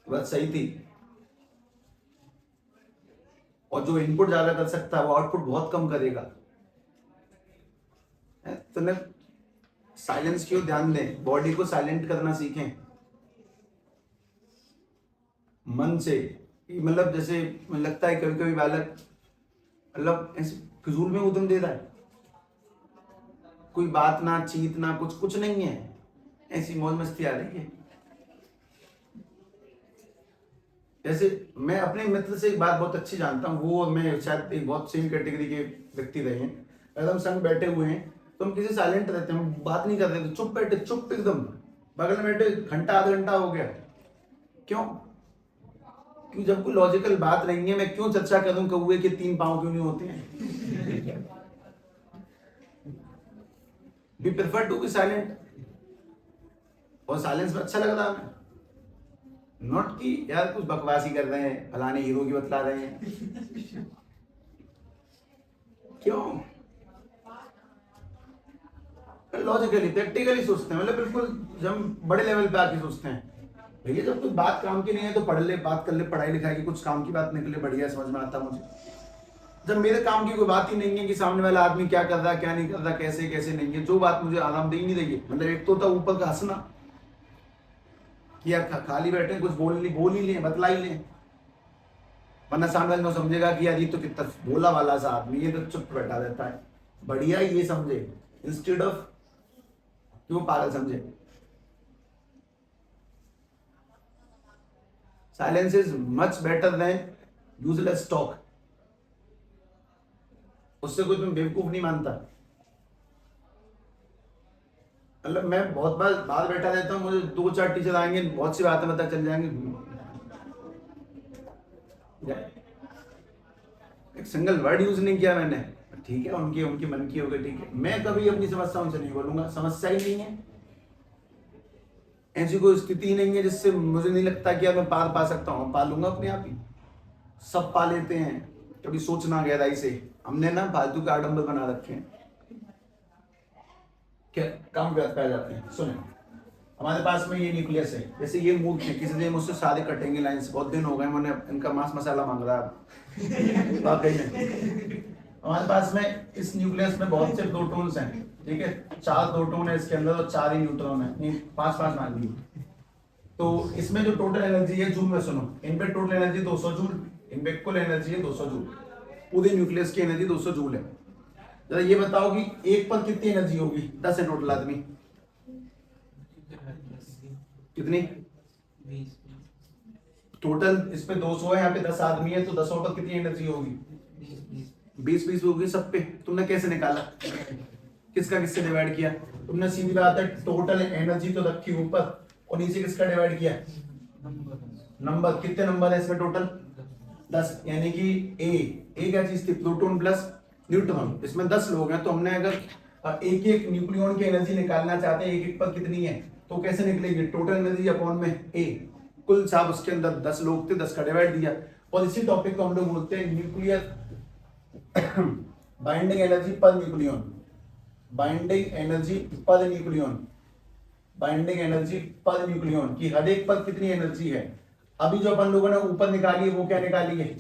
बात सही थी। और जो इनपुट ज्यादा कर सकता है वो आउटपुट बहुत कम करेगा। तो ने साइलेंस क्यों ध्यान दें, बॉडी को साइलेंट करना सीखें मन से। मतलब जैसे मुझे लगता है कभी कभी बालक मतलब ऐसे फिजूल में उद्यम दे रहा है, कोई बात ना चीत ना कुछ, कुछ नहीं है, ऐसी मौज मस्ती आ रही है। जैसे मैं अपने मित्र से एक बात बहुत अच्छी जानता हूँ, वो मैं शायद एक बहुत सेम कैटेगरी के व्यक्ति रहे हैं। अगर हम संग बैठे हुए हैं तो हम किसी साइलेंट रहते हैं, हम बात नहीं कर रहे थे, चुप बैठे, चुप एकदम, बगल में बैठे घंटा आधा घंटा हो गया। क्यों? क्यों? जब कोई लॉजिकल बात नहीं है, मैं क्यों चर्चा करूं कौवे के 3 पांव क्यों नहीं होते हैं? We prefer to be silent, और साइलेंस में अच्छा लग रहा है, नॉट कि यार कुछ बकवासी कर रहे हैं, फलाने हीरो की बतला रहे हैं। क्यों? लॉजिकली प्रैक्टिकली सोचते हैं, मतलब बिल्कुल जब हम बड़े लेवल पे आके सोचते हैं, भैया जब कोई बात काम की नहीं है तो पढ़ ले, बात कर ले, पढ़ाई लिखाई की कुछ काम की बात निकले, बढ़िया समझ में आता मुझे। जब मेरे काम की कोई बात ही नहीं है कि सामने वाला आदमी क्या कर रहा है क्या नहीं कर रहा, कैसे कैसे नहीं है, जो बात मुझे आराम दे ही नहीं रही है, मतलब एक तो था ऊपर का हंसना कि यार खाली बैठे कुछ बोल ही ले, बतला ही ले, वरना सामने वाले समझेगा कि यार ये तो कितना बोला वाला सा आदमी, ये तो चुप बैठा रहता है, बढ़िया ये समझे इंस्टेड ऑफ कि वो पागल समझे। Silence is much better than useless talk. उससे कोई तुम बेवकूफ नहीं मानता। मतलब मैं बहुत बार बाहर बैठा रहता हूँ, मुझे 2-4 टीचर आएंगे, बहुत सी बातें पता चल जाएंगे, एक सिंगल वर्ड यूज नहीं किया मैंने, ठीक है उनकी उनकी मन की हो गई, ठीक है, मैं कभी अपनी समस्या उनसे नहीं बोलूंगा, समस्या ही नहीं है, ऐसी कोई स्थिति ही नहीं है जिससे मुझे नहीं लगता कि यार मैं पार पा सकता हूँ, पालूंगा अपने आप ही। सब पा लेते हैं, कभी सोचना गहराई से, हमने ना फालतू के आडंबर बना रखे हैं, क्या काम व्यर्थ पा जाते हैं। सुने, हमारे पास में ये न्यूक्लियस है, जैसे ये मूर्ख है, किसी दिन मुझसे सारे कटेंगे लाइन से, बहुत दिन हो गए मैंने इनका मांस मसाला मांग रहा है वाकई में, हमारे पास में इस न्यूक्लियस में बहुत से प्रोटॉन्स हैं, ठीक है, 4 प्रोटॉन है इसके अंदर और 4 ही न्यूट्रॉन है, नहीं 5 मान लीजिए। तो इसमें जो टोटल एनर्जी है जूल में सुनो, इन पे टोटल एनर्जी 200 जूल, इन पे कुल एनर्जी है 200 जूल, पूरे न्यूक्लियस की एनर्जी 200 जूल है। जरा ये बताओ कि एक पर कितनी एनर्जी होगी, 10 है टोटल आदमी, कितनी टोटल, इस पे 200 है, यहाँ पे 10 आदमी है, तो 10 पर कितनी एनर्जी होगी, 20 होगी सब पे। तुमने कैसे निकाला, किसका किससे डिवाइड किया, तुमने सीधी बात है टोटल एनर्जी तो रखी ऊपर और नीचे किसका डिवाइड किया, नंबर, कितने नंबर है इसमें टोटल 10, यानी कि ए क्या चीज थी, प्रोटॉन प्लस न्यूट्रॉन, इसमें 10 लोग हैं, तो हमने अगर एक एक न्यूक्लियन की एनर्जी निकालना चाहते हैं एक एक पर कितनी है, तो कैसे निकलेगी, टोटल एनर्जी अपॉन में ए, कुल साहब उसके अंदर 10 लोग थे, 10 का डिवाइड दिया। और इसी टॉपिक को हम लोग बोलते हैं nuclear binding energy per nucleon, binding energy per nucleon, binding energy per nucleon की हर एक पर कितनी एनर्जी है। अभी जो अपन लोगों ने ऊपर निकाली है वो क्या निकाली है,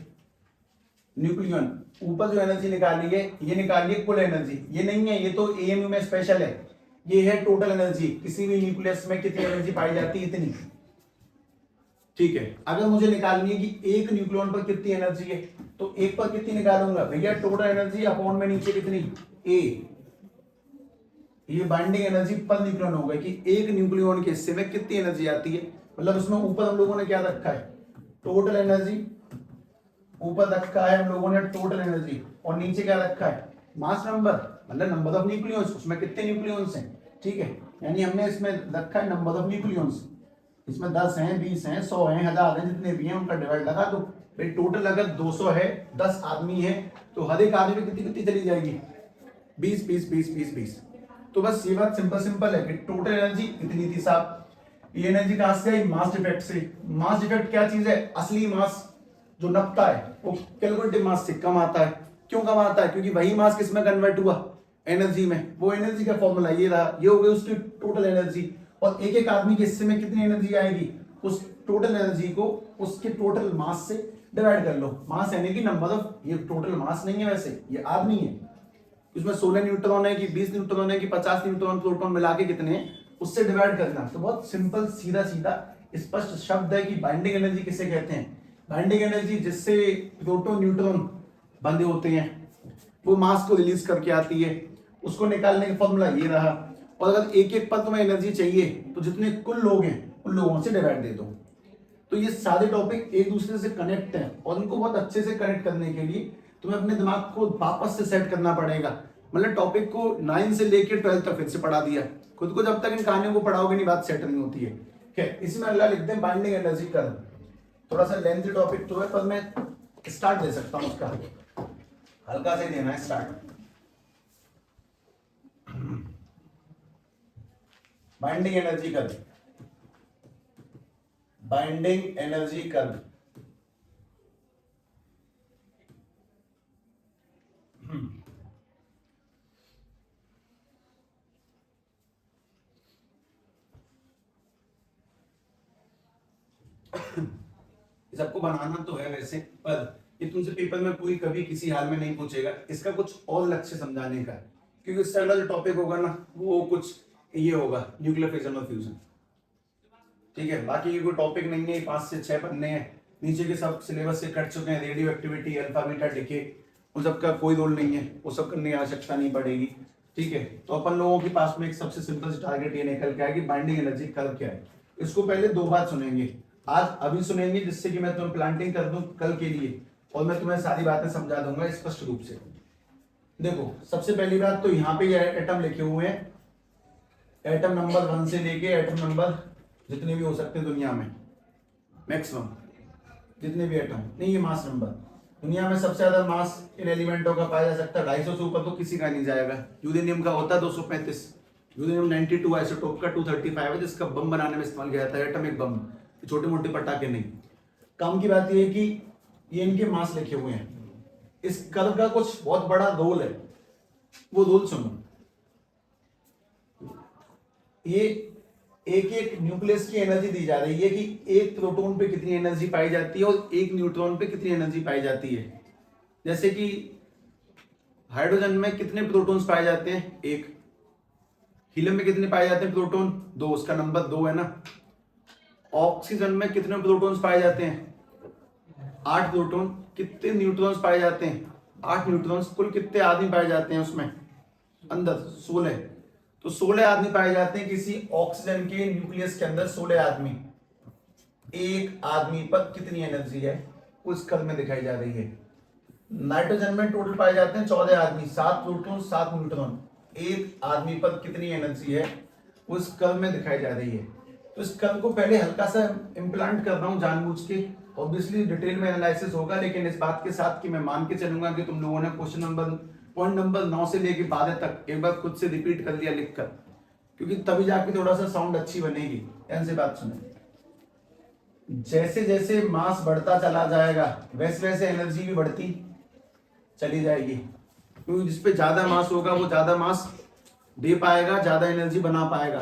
न्यूक्लियन, ऊपर जो एनर्जी निकाली है ये निकाली है कुल एनर्जी, ये नहीं है, ये तो एएमयू में स्पेशल है, ये है टोटल एनर्जी, किसी भी न्यूक्लियस में कितनी एनर्जी पाई जाती है इतनी, ठीक है। अगर मुझे निकालनी है कि एक न्यूक्लियन पर कितनी एनर्जी है, तो एक पर कितनी निकालूंगा भैया, टोटल एनर्जी अपॉन में नीचे कितनी ए, ये बाइंडिंग एनर्जी पर न्यूक्लियन होगा कि एक न्यूक्लियन के हिस्से में कितनी एनर्जी आती है, मतलब उसमें ऊपर हम लोगों ने क्या रखा है, टोटल एनर्जी, ऊपर रखा है हम लोगों ने टोटल एनर्जी, और नीचे क्या रखा है, मास नंबर, मतलब नंबर ऑफ न्यूक्लियंस, उसमें कितने न्यूक्लियंस हैं, ठीक है, यानी हमने इसमें रखा है नंबर ऑफ न्यूक्लियंस, इसमें 10 हैं, 20 हैं, 100 हैं, 1000 हैं, जितने भी हैं उनका डिवाइड लगा दो भाई, टोटल अगर 200 है, 10 आदमी है, तो हर एक आदमी में कितनी कितनी चली जाएगी, 20 20 20 20 20। तो बस ये बात सिंपल है कि टोटल एनर्जी इतनी थी साहब। ये एनर्जी कहां से आई, मास डिफेक्ट से। मास डिफेक्ट क्या चीज है, असली मास जो नपता है वो कैलकुलेटिव मास से कम आता है। क्यों कम आता है, क्योंकि वही मास किसमें कन्वर्ट हुआ, एनर्जी में। वो एनर्जी का फॉर्मूला ये रहा, ये हो गई उसकी टोटल एनर्जी। और एक एक आदमी के हिस्से में कितनी एनर्जी आएगी, उस टोटल एनर्जी को उसके टोटल मास से डिवाइड कर लो। मास यानी कि नंबर ऑफ, ये टोटल मास नहीं है वैसे, ये आदमी है, उसमें 16 न्यूट्रॉन है कि 20 न्यूट्रॉन है कि 50 न्यूट्रॉन प्रोटॉन मिला के कितने हैं उससे डिवाइड करना। तो बहुत सिंपल सीधा सीधा स्पष्ट शब्द है कि बाइंडिंग एनर्जी किसे कहते हैं। बाइंडिंग एनर्जी जिससे प्रोटॉन न्यूट्रॉन बंधे होते हैं वो मास को रिलीज करके आती है, उसको निकालने का फॉर्मूला ये रहा। और अगर एक एक पर तुम्हें एनर्जी चाहिए तो जितने कुल लोग हैं उन लोगों से डिवाइड दे दो। तो ये सारे टॉपिक एक दूसरे से कनेक्ट हैं और उनको बहुत अच्छे से कनेक्ट करने के लिए तुम्हें अपने दिमाग को वापस से सेट करना पड़ेगा। मतलब टॉपिक को 9 से लेकर 12 तक फिर से पढ़ा दिया, खुद को जब तक इन कहानियों को पढ़ाओगे नहीं बात सेट नहीं होती है। ठीक, इसमें अगला लिखते हैं बाइंडिंग एनर्जी कर्व। थोड़ा सा लेंथी टॉपिक तो है पर मैं स्टार्ट दे सकता हूँ उसका, हल्का से देना है start. Binding energy curve, binding energy curve. सबको बनाना तो है वैसे, पर ये तुमसे पेपर में पूरी कभी किसी हाल में नहीं पूछेगा। इसका कुछ और लक्ष्य समझाने का, क्योंकि इससे अगला जो टॉपिक होगा ना वो कुछ ये होगा, न्यूक्लियर फिजन और फ्यूजन। ठीक है, बाकी ये कोई टॉपिक नहीं है, 5 से 6 पन्ने हैं, नीचे के सब सिलेबस से कट चुके हैं। Radio activity, alpha beta decay, उन सबका कोई रोल नहीं है, वो सब करने की आवश्यकता नहीं पड़ेगी। ठीक है, तो अपन लोगों के पास में एक सबसे सिंपल से टारगेट ये निकल के आया कि बाइंडिंग एनर्जी कर्व क्या है। इसको पहले 2 बार सुनेंगे, आज अभी सुनेंगे जिससे कि मैं तुम्हें प्लांटिंग कर दूं कल के लिए, और मैं तुम्हें सारी बातें समझा दूंगा स्पष्ट रूप से। देखो, सबसे पहली बात तो यहाँ पे एटम लिखे हुए हैं, एटम नंबर 1 से लेके एटम नंबर जितने भी हो सकते हैं दुनिया में, मैक्सिमम जितने भी एटम, नहीं ये मास नंबर। दुनिया में सबसे ज्यादा मास इन एलिमेंटों का पाया जा सकता है, 250 से ऊपर तो किसी का नहीं जाएगा। यूरेनियम का होता है 235, यूरेनियम 92 आइसोटोप का 235 है, जिसका बम बनाने में इस्तेमाल किया जाता है, एटॉमिक बम, छोटे मोटे पटाखे नहीं। काम की बात यह है कि ये इनके मास लिखे हुए हैं, इस कर्व का कुछ बहुत बड़ा रोल है, वो रोल सुनो। ये एक एक न्यूक्लियस की एनर्जी दी जा रही है कि एक प्रोटॉन पे कितनी एनर्जी पाई जाती है और एक न्यूट्रॉन पे कितनी एनर्जी पाई जाती है। जैसे कि हाइड्रोजन में कितने प्रोटॉन्स पाए जाते हैं? 1। हीलियम में कितने पाए जाते हैं प्रोटॉन? 2, उसका नंबर 2 है ना। ऑक्सीजन में कितने प्रोटॉन्स पाए जाते हैं? 8 प्रोटॉन। कितने न्यूट्रॉन्स पाए जाते हैं? 8 न्यूट्रॉन्स। कुल कितने आदमी पाए जाते हैं उसमें अंदर? 16। तो 16 आदमी पाए जाते हैं किसी ऑक्सीजन के न्यूक्लियस के अंदर। 16 आदमी। एक आदमी पर कितनी एनर्जी है उस कल में दिखाई जा रही है। नाइट्रोजन में टोटल पाए जाते हैं 14 आदमी, 7 प्रोटॉन 7 न्यूट्रॉन। एक आदमी पर कितनी एनर्जी है उस कल में दिखाई जा रही है। तो इस कल को पहले हल्का सा इम्प्लांट कर रहा हूं जानबूझ के, ऑब्वियसली डिटेल में एनालिसिस होगा, लेकिन इस बात के साथ कि मैं मान के चलूंगा कि तुम लोगों ने पॉइंट नंबर 9 से लेके 12 तक एक बार खुद से रिपीट कर लिया लिखकर, क्योंकि तभी जाके थोड़ा सा साउंड अच्छी बनेगी। ध्यान से बात सुने। जैसे जैसे मास बढ़ता चला जाएगा वैसे वैसे एनर्जी भी बढ़ती चली जाएगी, क्योंकि जिसपे ज्यादा मास होगा वो ज्यादा मास दे पाएगा, ज्यादा एनर्जी बना पाएगा।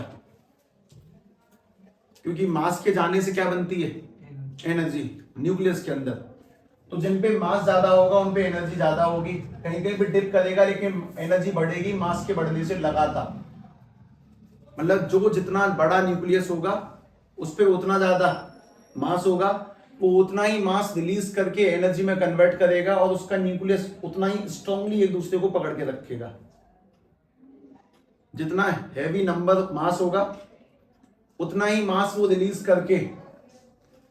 क्योंकि मास के जाने से क्या बनती है? एनर्जी न्यूक्लियस के अंदर। तो जिन पे मास ज्यादा होगा उन पे एनर्जी ज्यादा होगी। कहीं कहीं पे डिप करेगा लेकिन एनर्जी बढ़ेगी मास के बढ़ने से लगातार। मतलब जो जितना बड़ा न्यूक्लियस होगा उस पे उतना ज्यादा मास होगा, वो उतना ही मास रिलीज करके एनर्जी में कन्वर्ट करेगा और उसका न्यूक्लियस उतना ही स्ट्रांगली एक दूसरे को पकड़ के रखेगा। जितना हैवी नंबर मास होगा उतना ही मास वो रिलीज करके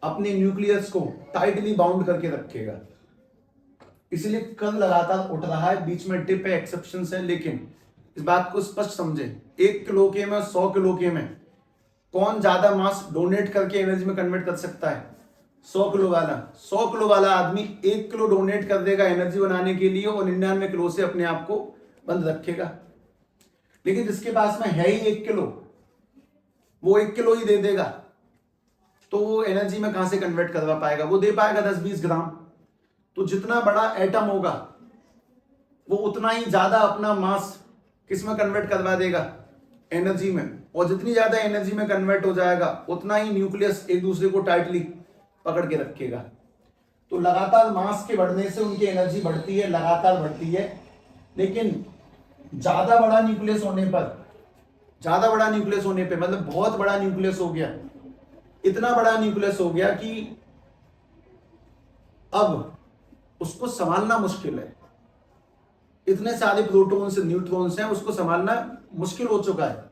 अपने न्यूक्लियस को टाइटली बाउंड करके रखेगा। इसलिए कल लगातार उठ रहा है, बीच में डिप है, एक्सेप्शंस है, लेकिन इस बात को स्पष्ट समझे। 1 किलो के में 100 किलो के में कौन ज्यादा मास डोनेट करके एनर्जी में कन्वर्ट कर सकता है? 100 किलो वाला। 100 किलो वाला आदमी 1 किलो डोनेट कर देगा एनर्जी बनाने के लिए और 99 किलो से अपने आप को बंद रखेगा। लेकिन जिसके पास में है ही 1 किलो, वो 1 किलो ही दे देगा, तो वो एनर्जी में कहां से कन्वर्ट करवा पाएगा? वो दे पाएगा 10-20 ग्राम। तो जितना बड़ा एटम होगा वो उतना ही ज्यादा अपना मास किस में कन्वर्ट करवा देगा? एनर्जी में। और जितनी ज्यादा एनर्जी में कन्वर्ट हो जाएगा उतना ही न्यूक्लियस एक दूसरे को टाइटली पकड़ के रखेगा। तो लगातार मास के बढ़ने से उनकी एनर्जी बढ़ती है, लगातार बढ़ती है। लेकिन ज्यादा बड़ा न्यूक्लियस होने पर, मतलब बहुत बड़ा न्यूक्लियस हो गया, इतना बड़ा न्यूक्लियस हो गया कि अब उसको संभालना मुश्किल है। इतने सारे प्रोटॉन्स न्यूट्रॉन्स हैं, उसको संभालना मुश्किल हो चुका है।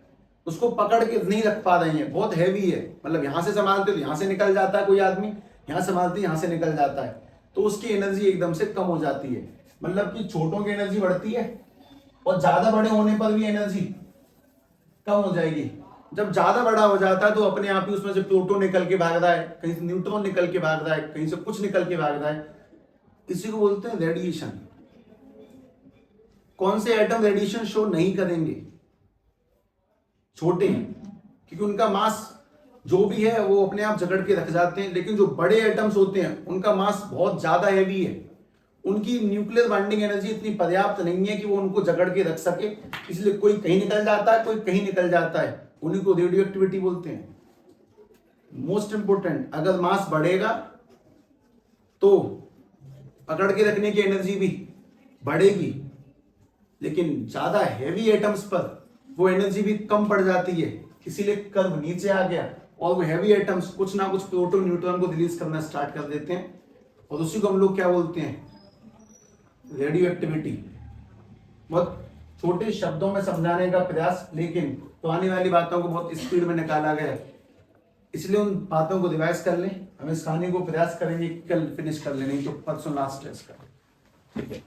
उसको पकड़ के नहीं रख पा रहे हैं, बहुत हैवी है। मतलब यहां से संभालते तो यहां से निकल जाता है कोई आदमी, यहां संभालते यहां से निकल जाता है, तो उसकी एनर्जी एकदम से कम हो जाती है। मतलब कि छोटों की एनर्जी बढ़ती है और ज्यादा बड़े होने पर भी एनर्जी कम हो जाएगी। जब ज्यादा बड़ा हो जाता है तो अपने आप ही उसमें से प्रोटॉन निकल के भाग रहा है, कहीं से न्यूट्रॉन निकल के भाग रहा है, कहीं से कुछ निकल के भाग रहा है। इसी को बोलते हैं रेडिएशन। कौन से एटम रेडिएशन शो नहीं करेंगे? छोटे हैं, क्योंकि उनका मास जो भी है वो अपने आप जकड़ के रख जाते हैं। लेकिन जो बड़े एटम्स होते हैं उनका मास बहुत ज्यादा हैवी है, उनकी न्यूक्लियर बाइंडिंग एनर्जी इतनी पर्याप्त नहीं है कि वो उनको जकड़ के रख सके। इसलिए कोई कहीं निकल जाता है, कोई कहीं निकल जाता है। उन्हीं को रेडियो एक्टिविटी बोलते हैं। मोस्ट इंपोर्टेंट, अगर मास बढ़ेगा तो पकड़ के रखने की एनर्जी भी बढ़ेगी, लेकिन ज्यादा हैवी एटम्स पर वो एनर्जी भी कम पड़ जाती है। इसीलिए कर्व नीचे आ गया और वो हैवी एटम्स कुछ ना कुछ प्रोटॉन न्यूट्रॉन को रिलीज करना स्टार्ट कर देते हैं, और उसी को हम लोग क्या बोलते हैं? Radio activity. बहुत छोटे शब्दों में समझाने का प्रयास, लेकिन तो आने वाली बातों को बहुत स्पीड में निकाला गया, इसलिए उन बातों को रिवाइज कर लें। हम इस कहानी को प्रयास करेंगे कल फिनिश कर लें, नहीं तो परसों लास्ट है इसका। ठीक है।